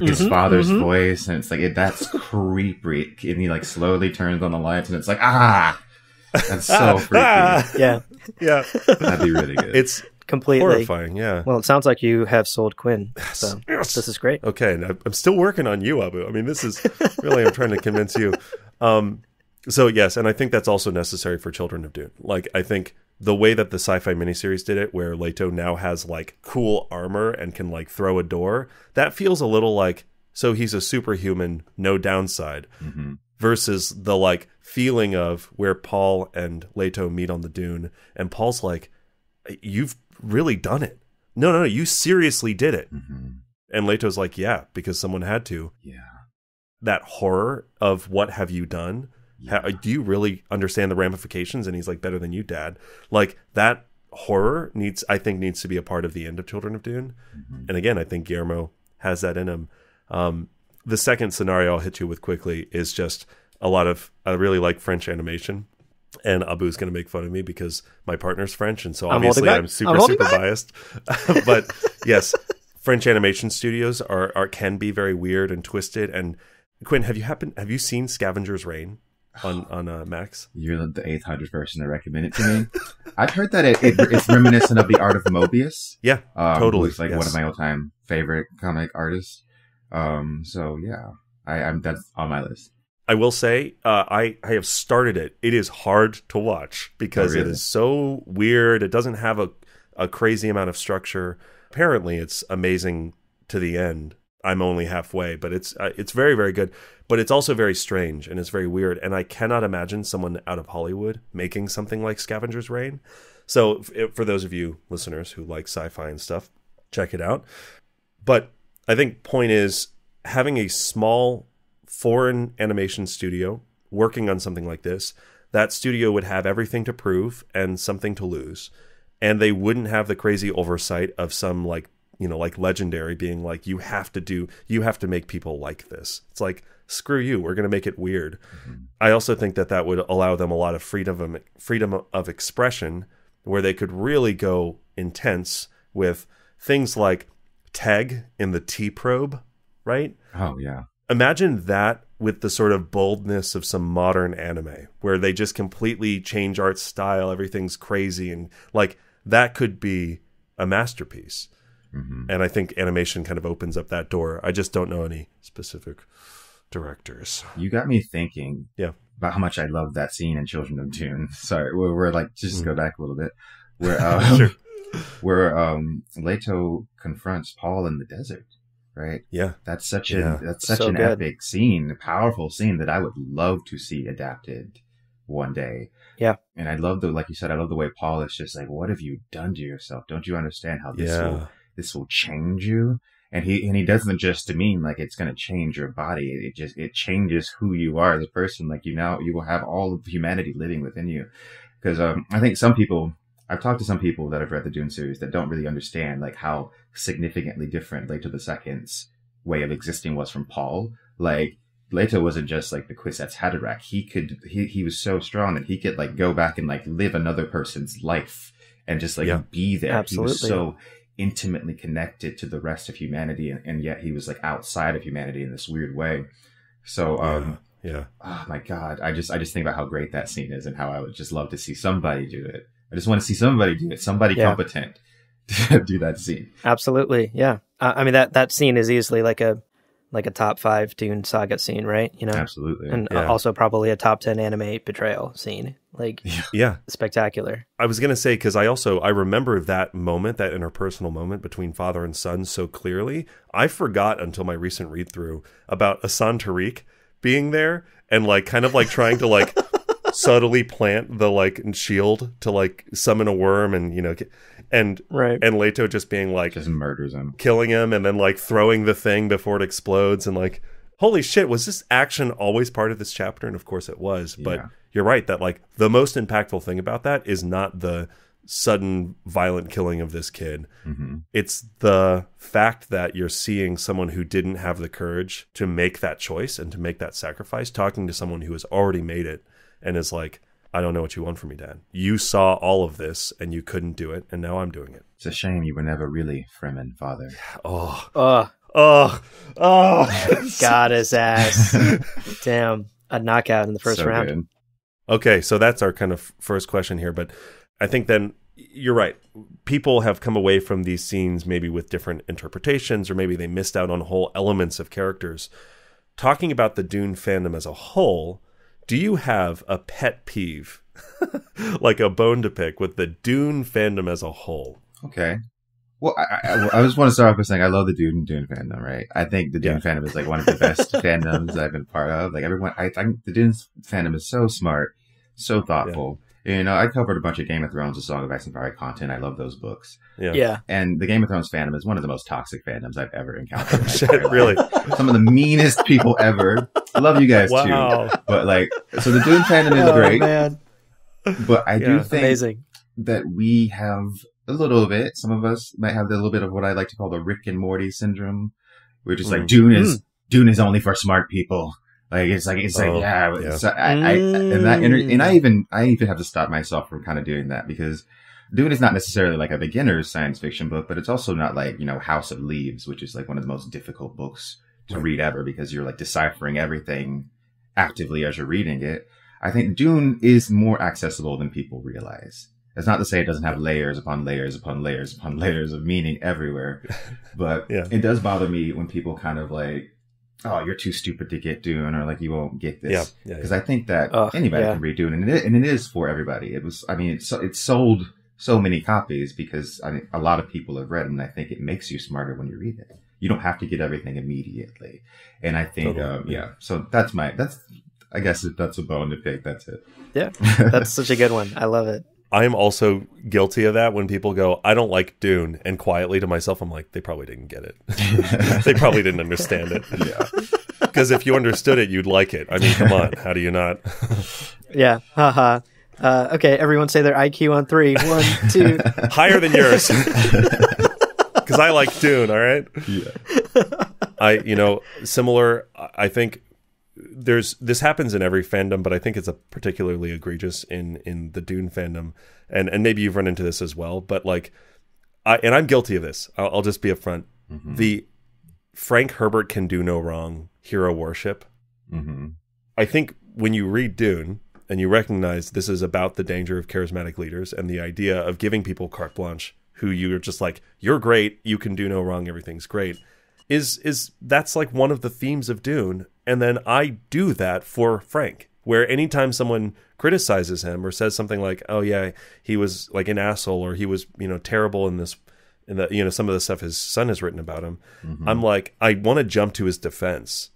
his father's voice, and it's that's creepy. And he slowly turns on the lights, and it's that's so freaky. Yeah, that'd be really good. It's completely horrifying. Yeah. Well, it sounds like you have sold Quinn. So this is great. Okay, I'm still working on you, Abu. I mean, this is really I'm trying to convince you. So yes, and I think that's also necessary for Children of Dune. I think the way that the sci-fi miniseries did it, where Leto now has cool armor and can throw a door, that feels a little so he's a superhuman, no downside, versus the feeling of where Paul and Leto meet on the dune, and Paul's you've really done it. No, you seriously did it. And Leto's yeah, because someone had to. Yeah. That horror of what have you done? Do you really understand the ramifications? And he's better than you, Dad. That horror needs to be a part of the end of Children of Dune. And again, I think Guillermo has that in him. The second scenario I'll hit you with quickly is just I really like French animation. And Abu's going to make fun of me because my partner's French. And so obviously I'm super biased. But yes, French animation studios can be very weird and twisted. And Quinn, have you seen Scavenger's Reign? On Max? You're the 800th person to recommend it to me. I've heard that it's reminiscent of the art of Mobius. Yeah, totally. Who's one of my all-time favorite comic artists. So yeah, I'm that's on my list. I will say, I have started it. It is hard to watch because it is so weird. It doesn't have a crazy amount of structure. Apparently, it's amazing to the end. I'm only halfway, but it's very, very good. But it's also very strange and it's very weird. And I cannot imagine someone out of Hollywood making something like Scavenger's Reign. So for those of you listeners who like sci-fi and stuff, check it out. But I think point is having a small foreign animation studio working on something like this, that studio would have everything to prove and something to lose. And they wouldn't have the crazy oversight of some like Legendary being like, you have to make people like this. It's like, screw you, we're going to make it weird. Mm-hmm. I also think that would allow them a lot of freedom of expression where they could really go intense with things like Teg in the T-probe, right? Oh, yeah. Imagine that with the sort of boldness of some modern anime where they just completely change art style. Everything's crazy. And like that could be a masterpiece. Mm-hmm. And I think animation kind of opens up that door. I just don't know any specific directors. You got me thinking about how much I love that scene in Children of Dune. Sorry, we're like, just go back a little bit. Where, where Leto confronts Paul in the desert. Right. Yeah. That's such an epic scene, a powerful scene that I would love to see adapted one day. Yeah. And I love like you said, I love the way Paul is just like, what have you done to yourself? Don't you understand how this will change you? And he doesn't just demean like it's going to change your body. It changes who you are as a person. Like you will have all of humanity living within you. Because I think I've talked to some people that have read the Dune series that don't really understand like how significantly different Leto II's way of existing was from Paul. Like Leto wasn't just like the Kwisatz Haderach. He was so strong that he could like go back and like live another person's life and just like be there. Absolutely. He was so intimately connected to the rest of humanity, and yet he was like outside of humanity in this weird way. So oh my God, I just think about how great that scene is and how I would just love to see somebody do it. I just want to see somebody do it. Somebody competent to do that scene. Absolutely. Yeah. I mean, that scene is easily like a top 5 Dune saga scene, right? You know? Absolutely. And also probably a top 10 anime betrayal scene. Like, spectacular. I was going to say, because I remember that moment, that interpersonal moment between father and son so clearly. I forgot until my recent read through about Asan Tariq being there and like kind of like trying to like subtly plant the like shield to like summon a worm and and Leto just being like just murders him, killing him, and then like throwing the thing before it explodes, and like holy shit, was this action always part of this chapter? And of course it was. But you're right that like the most impactful thing about that is not the sudden violent killing of this kid. Mm-hmm. It's the fact that you're seeing someone who didn't have the courage to make that choice and to make that sacrifice, talking to someone who has already made it and is like, I don't know what you want from me, Dad. You saw all of this and you couldn't do it, and now I'm doing it. It's a shame you were never really Fremen, Father. Got his ass. Damn. A knockout in the first round. Good. Okay, so that's our kind of first question here, but I think then you're right. People have come away from these scenes maybe with different interpretations, or maybe they missed out on whole elements of characters. Talking about the Dune fandom as a whole, do you have a pet peeve, like a bone to pick with the Dune fandom as a whole? Okay. Well, I just want to start off by saying I love the Dune fandom, right? I think the Dune fandom is like one of the best fandoms I've been part of. Like everyone, I think the Dune fandom is so smart, so thoughtful. Yeah. I covered a bunch of Game of Thrones, A Song of Ice and Fire content. I love those books. Yeah. And the Game of Thrones fandom is one of the most toxic fandoms I've ever encountered. Really? Some of the meanest people ever. I love you guys too. But like, so the Dune fandom is great. Man. But I do think amazing. that we have a little bit, some of us might have a little bit of what I like to call the Rick and Morty syndrome. We're just like, Dune is only for smart people. Like, I even have to stop myself from kind of doing that, because Dune is not necessarily like a beginner's science fiction book, but it's also not like, House of Leaves, which is like one of the most difficult books to read ever, because you're like deciphering everything actively as you're reading it. I think Dune is more accessible than people realize. It's not to say it doesn't have layers upon layers upon layers upon layers of meaning everywhere, but it does bother me when people kind of like oh, you're too stupid to get Dune, or like you won't get this. Because I think that anybody can read Dune, and it is for everybody. It was, I mean, it sold so many copies because I mean, a lot of people have read it, and I think it makes you smarter when you read it. You don't have to get everything immediately. And I think, so I guess if that's a bone to pick, that's it. Yeah, that's such a good one. I love it. I am also guilty of that when people go, I don't like Dune. And quietly to myself, I'm like, they probably didn't get it. They probably didn't understand it. Yeah. Because if you understood it, you'd like it. I mean, come on. How do you not? Yeah. Haha. Okay, everyone say their IQ on 3. 1, 2. Higher than yours. Because I like Dune, all right? Yeah. Similar, I think this happens in every fandom, but I think it's a particularly egregious in the Dune fandom. And maybe you've run into this as well, but like, I'm guilty of this. I'll just be upfront. Mm-hmm. The Frank Herbert can do no wrong hero worship. Mm-hmm. I think when you read Dune and you recognize this is about the danger of charismatic leaders and the idea of giving people carte blanche, who you're just like, you're great, you can do no wrong, everything's great, is that's like one of the themes of Dune. And then I do that for Frank, where anytime someone criticizes him or says something like, oh yeah, he was like an asshole, or he was, terrible in some of the stuff his son has written about him. Mm-hmm. I'm like, I want to jump to his defense.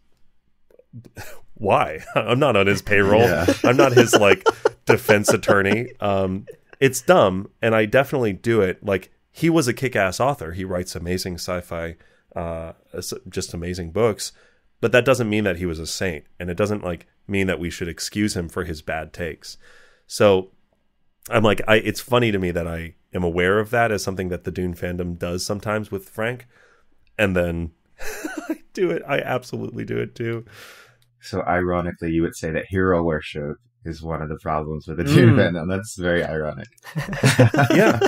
Why? I'm not on his payroll. Yeah. I'm not his like defense attorney. It's dumb. And I definitely do it. Like, he was a kick-ass author. He writes amazing sci-fi, just amazing books. But that doesn't mean that he was a saint, and it doesn't like mean that we should excuse him for his bad takes. So I'm like, it's funny to me that I am aware of that as something that the Dune fandom does sometimes with Frank, and then I do it. I absolutely do it too. So ironically, you would say that hero worship is one of the problems with the Dune fandom. That's very ironic. Yeah,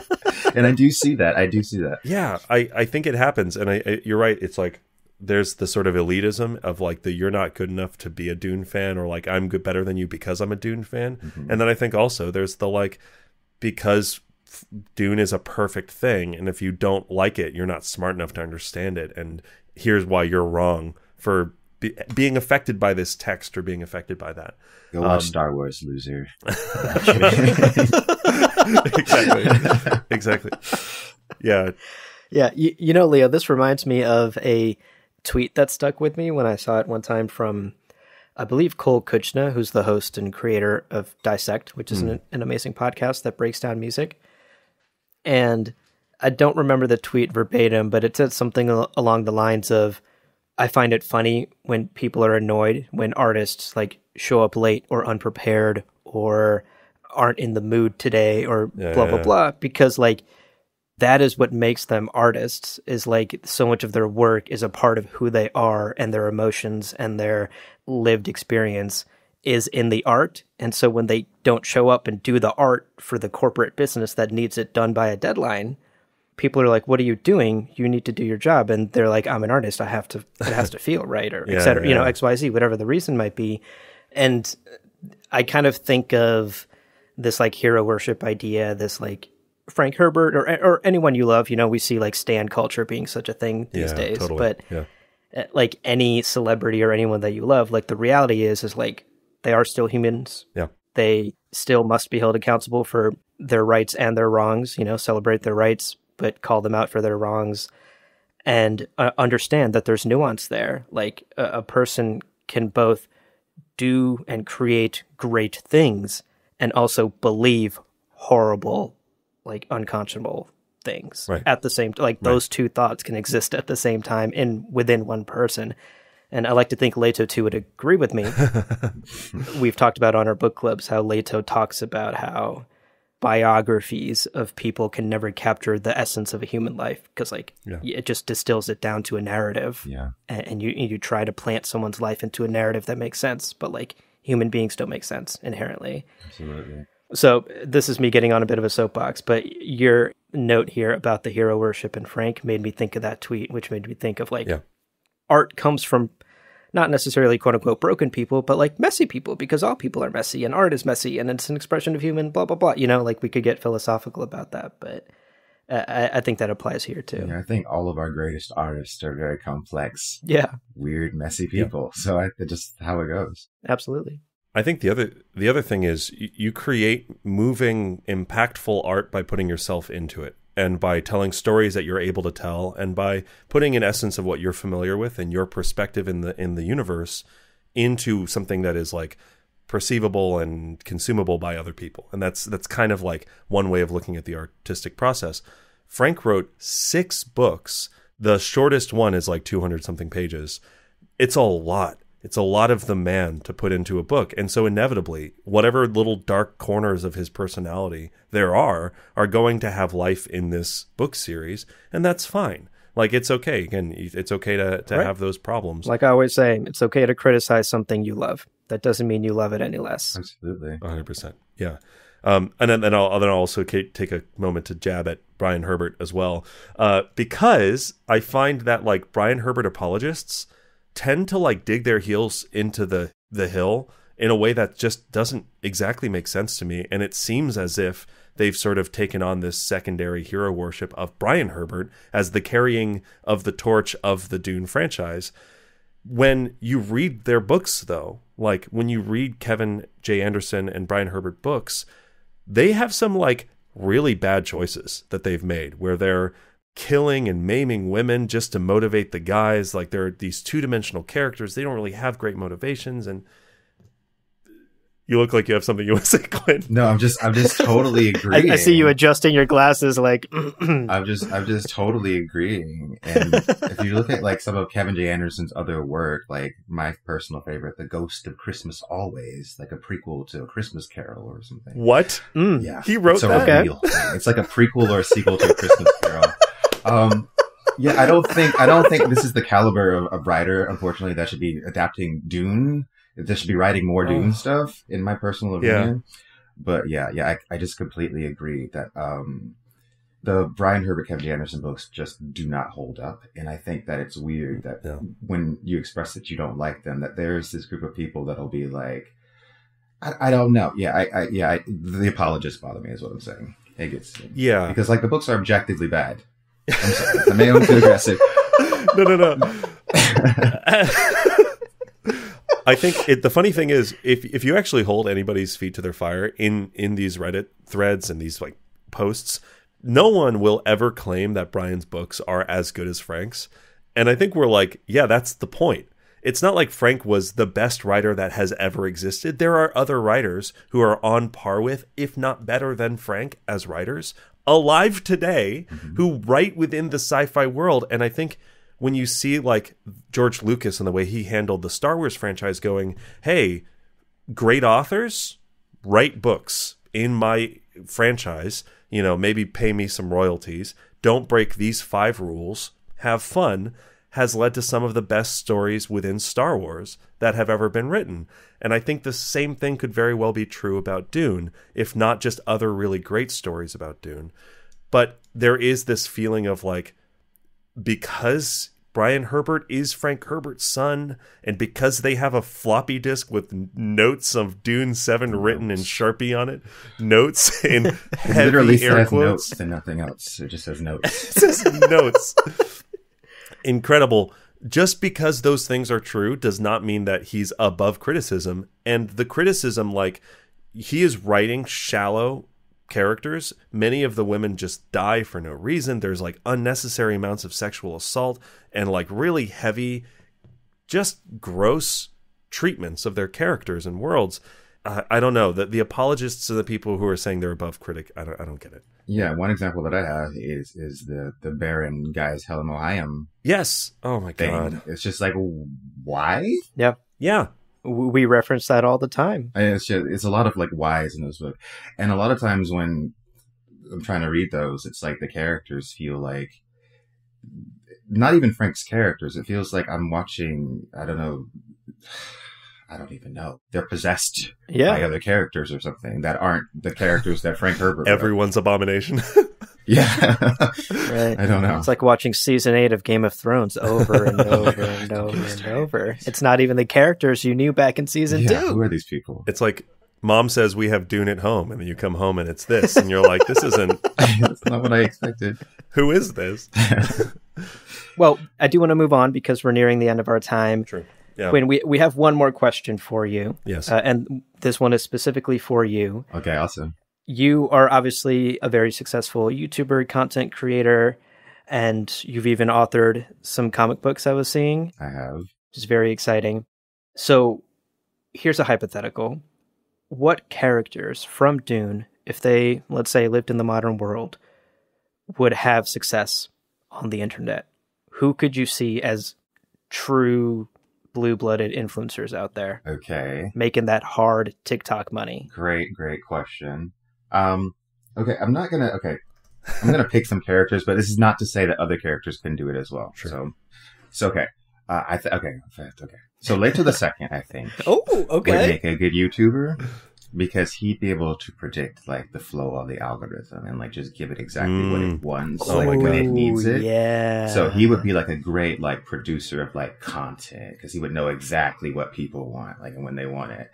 and I do see that. Yeah, I think it happens, and you're right. It's like, there's the sort of elitism of like you're not good enough to be a Dune fan, or like I'm better than you because I'm a Dune fan. Mm-hmm. And then I think also there's the like, because Dune is a perfect thing, and if you don't like it, you're not smart enough to understand it. And here's why you're wrong for being affected by this text or being affected by that. Go watch Star Wars, loser. Exactly. Yeah. Yeah. Leo, this reminds me of a tweet that stuck with me when I saw it one time from, I believe, Cole Kuchna, who's the host and creator of Dissect, which is an amazing podcast that breaks down music. And I don't remember the tweet verbatim, but it said something along the lines of, I find it funny when people are annoyed when artists like show up late or unprepared or aren't in the mood today or blah, blah, blah, because like, that is what makes them artists, is like so much of their work is a part of who they are, and their emotions and their lived experience is in the art. And so when they don't show up and do the art for the corporate business that needs it done by a deadline, people are like, what are you doing? You need to do your job. And they're like, I'm an artist. it has to feel right, or et cetera, XYZ, whatever the reason might be. And I kind of think of this like hero worship idea, this like Frank Herbert or anyone you love, we see like stan culture being such a thing these days, totally. But like any celebrity or anyone that you love, like the reality is like they are still humans. Yeah. They still must be held accountable for their rights and their wrongs, celebrate their rights, but call them out for their wrongs, and understand that there's nuance there. Like a person can both do and create great things and also believe horrible, like unconscionable things at the same time. Like those two thoughts can exist at the same time within one person. And I like to think Leto too would agree with me. We've talked about on our book clubs how Leto talks about how biographies of people can never capture the essence of a human life, because it just distills it down to a narrative. Yeah. And you try to plant someone's life into a narrative that makes sense, but like human beings don't make sense inherently. Absolutely. So this is me getting on a bit of a soapbox, but your note here about the hero worship and Frank made me think of that tweet, which made me think of art comes from not necessarily quote unquote broken people, but like messy people, because all people are messy and art is messy and it's an expression of human blah, blah, blah. Like we could get philosophical about that, but I think that applies here too. Yeah, I think all of our greatest artists are very complex, weird, messy people. Yeah. So it's just how it goes. Absolutely. I think the other thing is you create moving, impactful art by putting yourself into it, and by telling stories that you're able to tell, and by putting an essence of what you're familiar with and your perspective in the universe into something that is like perceivable and consumable by other people. And that's kind of like one way of looking at the artistic process. Frank wrote 6 books. The shortest one is like 200 something pages. It's a lot. It's a lot of the man to put into a book. And so inevitably, whatever little dark corners of his personality there are going to have life in this book series. And that's fine. Like, it's okay. Again, it's okay to have those problems. Like I always say, it's okay to criticize something you love. That doesn't mean you love it any less. Absolutely. 100%. Yeah. And then I'll also take a moment to jab at Brian Herbert as well. Because I find that like Brian Herbert apologists tend to like dig their heels into the hill in a way that just doesn't exactly make sense to me. And it seems as if they've sort of taken on this secondary hero worship of Brian Herbert as the carrying of the torch of the Dune franchise. When you read their books, though, like when you read Kevin J. Anderson and Brian Herbert books, they have some like really bad choices that they've made where they're killing and maiming women just to motivate the guys. Like they're these two-dimensional characters. They don't really have great motivations. And you look like you have something you want to say, Quinn. No, I'm just totally agreeing. I see you adjusting your glasses like I'm just totally agreeing. And if you look at like some of Kevin J. Anderson's other work, like my personal favorite, The Ghost of Christmas Always, like a prequel to A Christmas Carol or something. What? Yeah. He wrote that? Okay. It's like a prequel or a sequel to A Christmas Carol. Yeah, I don't think this is the caliber of writer, unfortunately, that should be adapting Dune. They should be writing more Dune stuff, in my personal opinion. Yeah. But yeah, I just completely agree that the Brian Herbert, Kevin J. Anderson books just do not hold up. And I think that it's weird that when you express that you don't like them, that there's this group of people that'll be like, I don't know. Yeah, the apologists bother me is what I'm saying. It gets because like the books are objectively bad. I'm sorry, I may have been too aggressive. No. I think the funny thing is, if you actually hold anybody's feet to their fire in these Reddit threads and these like posts, no one will ever claim that Brian's books are as good as Frank's. And I think we're like, yeah, that's the point. It's not like Frank was the best writer that has ever existed. There are other writers who are on par with, if not better than Frank as writers, alive today, who write within the sci-fi world. And I think when you see like George Lucas and the way he handled the Star Wars franchise going, hey, great authors, write books in my franchise, maybe pay me some royalties, don't break these 5 rules, have fun, has led to some of the best stories within Star Wars that have ever been written. And I think the same thing could very well be true about Dune, if not just other really great stories about Dune. But there is this feeling of like, because Brian Herbert is Frank Herbert's son, and because they have a floppy disk with notes of Dune 7 written in Sharpie on it, notes in heavy literally air says quotes. Notes and nothing else. It just says notes. It says notes. Incredible. Just because those things are true does not mean that he's above criticism. And the criticism, like, he is writing shallow characters. Many of the women just die for no reason. There's like unnecessary amounts of sexual assault and like really heavy, just gross treatments of their characters and worlds. I don't know. The apologists are the people who are saying they're above critic. I don't get it. Yeah, one example that I have is the Baron guys Helen Mohayim. Yes. Oh my God. It's just like, why? Yep. Yeah. We reference that all the time. It's a lot of like whys in those books. And a lot of times when I'm trying to read those, it's like the characters feel like, not even Frank's characters. It feels like I'm watching, I don't even know. They're possessed by other characters or something that aren't the characters that Frank Herbert wrote. Everyone's abomination. Yeah. Right. I don't know. It's like watching season 8 of Game of Thrones over and over and over and over. It's not even the characters you knew back in season 2. Who are these people? It's like Mom says we have Dune at home, and then you come home and it's this, and you're like, this isn't. That's not what I expected. Who is this? Well, I do want to move on because we're nearing the end of our time. True. Yeah. Quinn, we have one more question for you. Yes. And this one is specifically for you. Okay, awesome. You are obviously a very successful YouTuber, content creator, and you've even authored some comic books I was seeing. I have. Which is very exciting. So here's a hypothetical. What characters from Dune, if they, let's say, lived in the modern world, would have success on the internet? Who could you see as true blue-blooded influencers out there? Okay. Making that hard TikTok money. Great question. Okay, I'm gonna pick some characters, but this is not to say that other characters can do it as well. Sure. So okay. Okay. So Leto the Second, I think. Oh, okay. Would make a good YouTuber because he'd be able to predict like the flow of the algorithm and like just give it exactly what it wants, like when it needs it. Yeah. So he would be like a great like producer of like content because he would know exactly what people want, like and when they want it.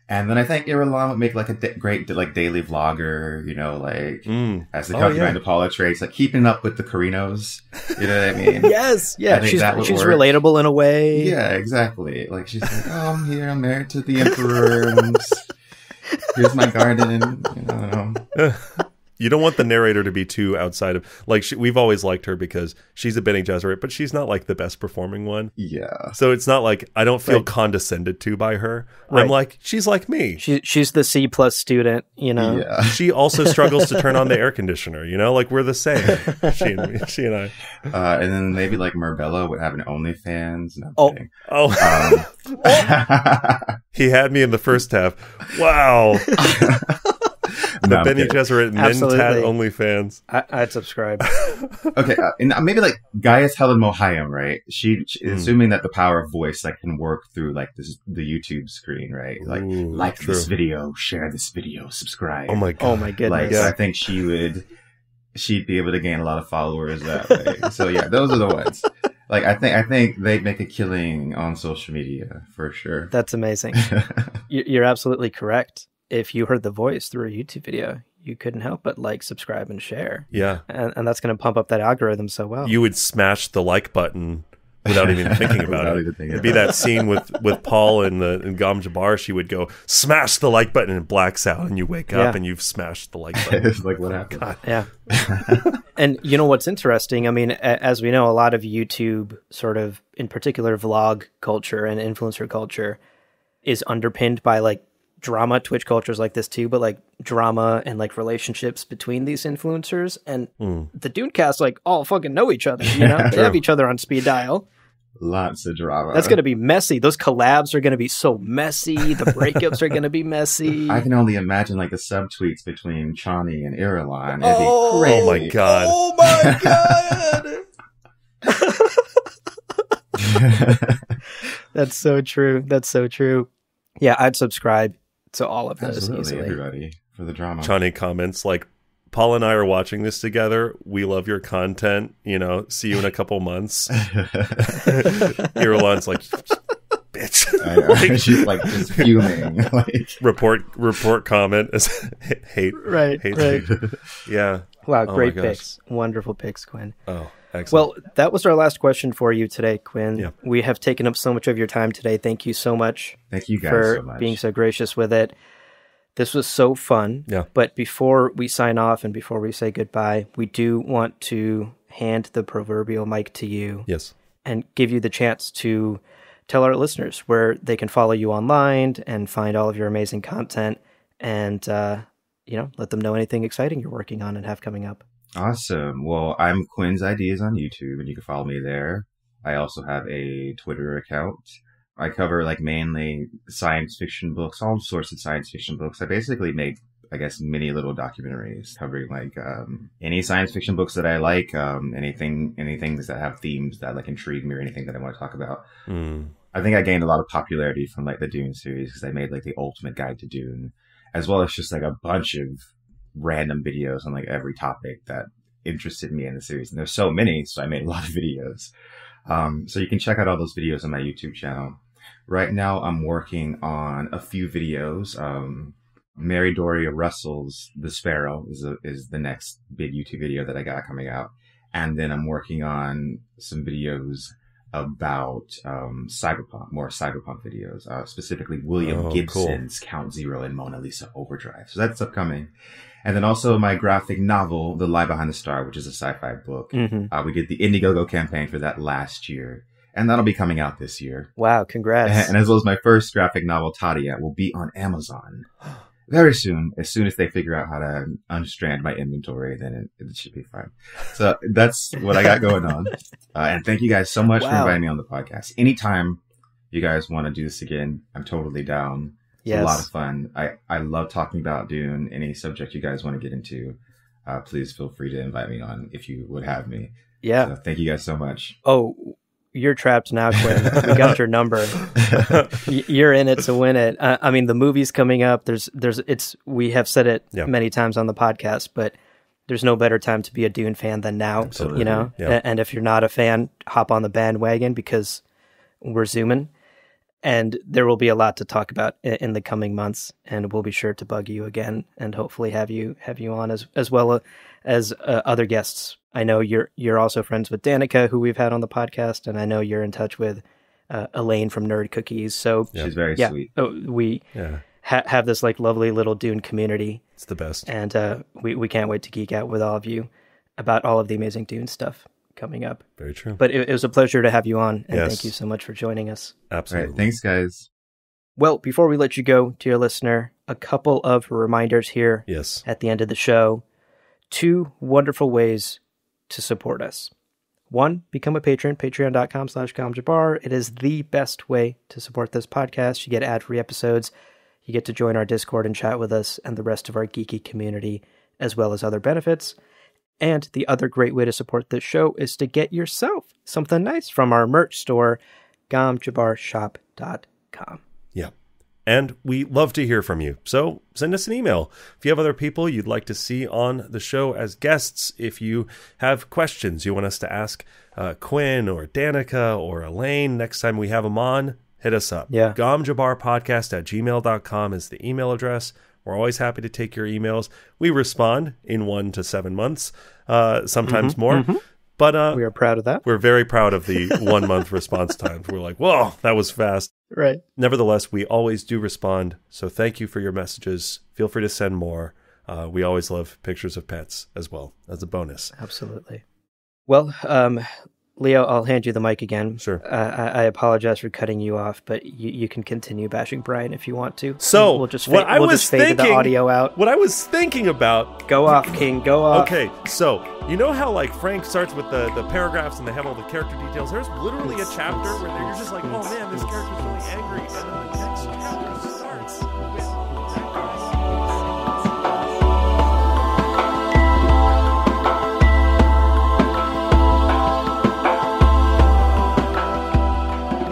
And then I think Irulan would make like a great like daily vlogger, you know, like as the concubine to Paula traits, like keeping up with the Carinos. You know what I mean? Yes, yeah. She's relatable in a way. Yeah, exactly. Like she's like, oh, I'm here, I'm married to the emperor, and here's my garden. You know. You don't want the narrator to be too outside of, like, we've always liked her because she's a Bene Gesserit, but she's not like the best performing one. Yeah. So it's not like, I don't feel condescended to by her. Right. I'm like, she's like me. She's the C+ student, you know. Yeah. She also struggles to turn on the air conditioner, you know, like we're the same. She and I. And then maybe like Marbella would have an OnlyFans. No, kidding. He had me in the first half. Wow. The Bene Gesserit Mentat OnlyFans. I'd subscribe. Okay, and maybe like Gaius Helen Mohayim, right? She assuming that the power of voice like can work through like the YouTube screen, right? Like this video, share this video, subscribe. Oh my god! Oh my goodness! Like so I think she'd be able to gain a lot of followers that way. So yeah, those are the ones. Like I think they'd make a killing on social media for sure. That's amazing. You're absolutely correct. If you heard the voice through a YouTube video, you couldn't help but like, subscribe, and share. Yeah. And that's going to pump up that algorithm so well. You would smash the like button without even thinking about it. It'd be that scene with Paul and Gom Jabbar. She would go, smash the like button, and it blacks out, and you wake up and you've smashed the like button. It's like, what happened? God. Yeah. And you know what's interesting? I mean, as we know, a lot of YouTube sort of, in particular, vlog culture and influencer culture is underpinned by like drama. Twitch culture is like this too, but like drama and like relationships between these influencers, and the Dune cast like all fucking know each other, you know. They have each other on speed dial. Lots of drama. That's going to be messy. Those collabs are going to be so messy. The breakups are going to be messy. I can only imagine like the subtweets between Chani and Irulan. Oh my god. Oh my god. That's so true. That's so true. Yeah, I'd subscribe to all of those. Absolutely, easily. everybody for the drama. Chani comments like, Paul and I are watching this together. We love your content. You know, see you in a couple months. Irulan's like, bitch. I know. Like, she's like just fuming. Like report comment as hate. Right. Hate. Yeah. Wow, great picks. Wonderful picks, Quinn. Oh, excellent. Well, that was our last question for you today, Quinn. Yeah. We have taken up so much of your time today. Thank you so much. Thank you guys for so much. being so gracious with it. This was so fun. Yeah. But before we sign off and before we say goodbye, we do want to hand the proverbial mic to you. Yes. And give you the chance to tell our listeners where they can follow you online and find all of your amazing content, and let them know anything exciting you're working on and have coming up. Awesome. Well, I'm Quinn's Ideas on YouTube, and you can follow me there. I also have a Twitter account. I cover like mainly science fiction books, all sorts of science fiction books. I basically make, I guess, mini little documentaries covering like any science fiction books that I like, anything that have themes that like intrigue me or anything that I want to talk about. I think I gained a lot of popularity from like the Dune series because I made like the ultimate guide to Dune, as well as just like a bunch of random videos on like every topic that interested me in the series. And there's so many, so I made a lot of videos. So you can check out all those videos on my YouTube channel. Right now, I'm working on a few videos. Mary Doria Russell's The Sparrow is the next big YouTube video that I got coming out. And then I'm working on some videos about cyberpunk, more cyberpunk videos, specifically William Gibson's Count Zero and Mona Lisa Overdrive. So that's upcoming. And then also my graphic novel, The Lie Behind the Star, which is a sci-fi book. Mm-hmm. We did the Indiegogo campaign for that last year. And that'll be coming out this year. Wow, congrats. And as well as my first graphic novel, Tadia, will be on Amazon very soon. As soon as they figure out how to unstrand my inventory, then it should be fine. So that's what I got going on. And thank you guys so much for inviting me on the podcast. Anytime you guys want to do this again, I'm totally down. It's a lot of fun. I love talking about Dune. Any subject you guys want to get into, please feel free to invite me on if you would have me. Yeah. So thank you guys so much. Oh, you're trapped now, Quinn. We got your number. You're in it to win it. I mean, the movie's coming up. We have said it many times on the podcast, but there's no better time to be a Dune fan than now. Absolutely. You know, and if you're not a fan, hop on the bandwagon because we're zooming, and there will be a lot to talk about in the coming months, and we'll be sure to bug you again and hopefully have you on as well as other guests. I know you're also friends with Danica, who we've had on the podcast, and I know you're in touch with Elaine from Nerd Cookies. So she's very sweet. We have this like lovely little Dune community. It's the best, and we can't wait to geek out with all of you about all of the amazing Dune stuff coming up. Very true. But it was a pleasure to have you on, and thank you so much for joining us. Absolutely. Right, thanks, guys. Well, before we let you go, dear listener, a couple of reminders here. Yes. At the end of the show, 2 wonderful ways to support us. 1, become a patron, patreon.com/GomJabar. It is the best way to support this podcast. You get ad-free episodes. You get to join our Discord and chat with us and the rest of our geeky community, as well as other benefits. And the other great way to support this show is to get yourself something nice from our merch store, gomjabarshop.com. Yeah. And we love to hear from you. So send us an email. If you have other people you'd like to see on the show as guests, if you have questions you want us to ask Quinn or Danica or Elaine next time we have them on, hit us up. Yeah. gomjabarpodcast@gmail.com is the email address. We're always happy to take your emails. We respond in 1 to 7 months, sometimes more. Mm-hmm. But we are proud of that. We're very proud of the 1 month response time. We're like, whoa, that was fast. Right. Nevertheless, we always do respond. So thank you for your messages. Feel free to send more. We always love pictures of pets as well as a bonus. Absolutely. Well, Leo, I'll hand you the mic again. Sure. I apologize for cutting you off, but you can continue bashing Brian if you want to. So we'll just fade the audio out. What I was thinking about. Go off, King. Go off. Okay, so you know how like Frank starts with the paragraphs and they have all the character details. There's literally a chapter where you're just like, oh man, this character's really angry, and then the next chapter starts with that guy.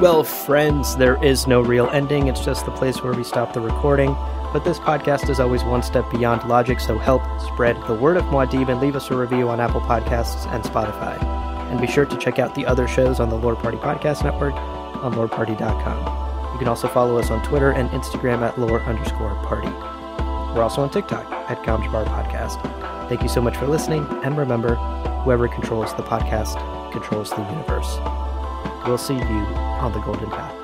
Well, friends, there is no real ending. It's just the place where we stop the recording. But this podcast is always one step beyond logic, so help spread the word of Muad'Dib and leave us a review on Apple Podcasts and Spotify. And be sure to check out the other shows on the Lord Party Podcast Network on lordparty.com. You can also follow us on Twitter and Instagram at lore_party. We're also on TikTok at GomJabar Podcast. Thank you so much for listening, and remember, whoever controls the podcast controls the universe. We'll see you on the Golden Path.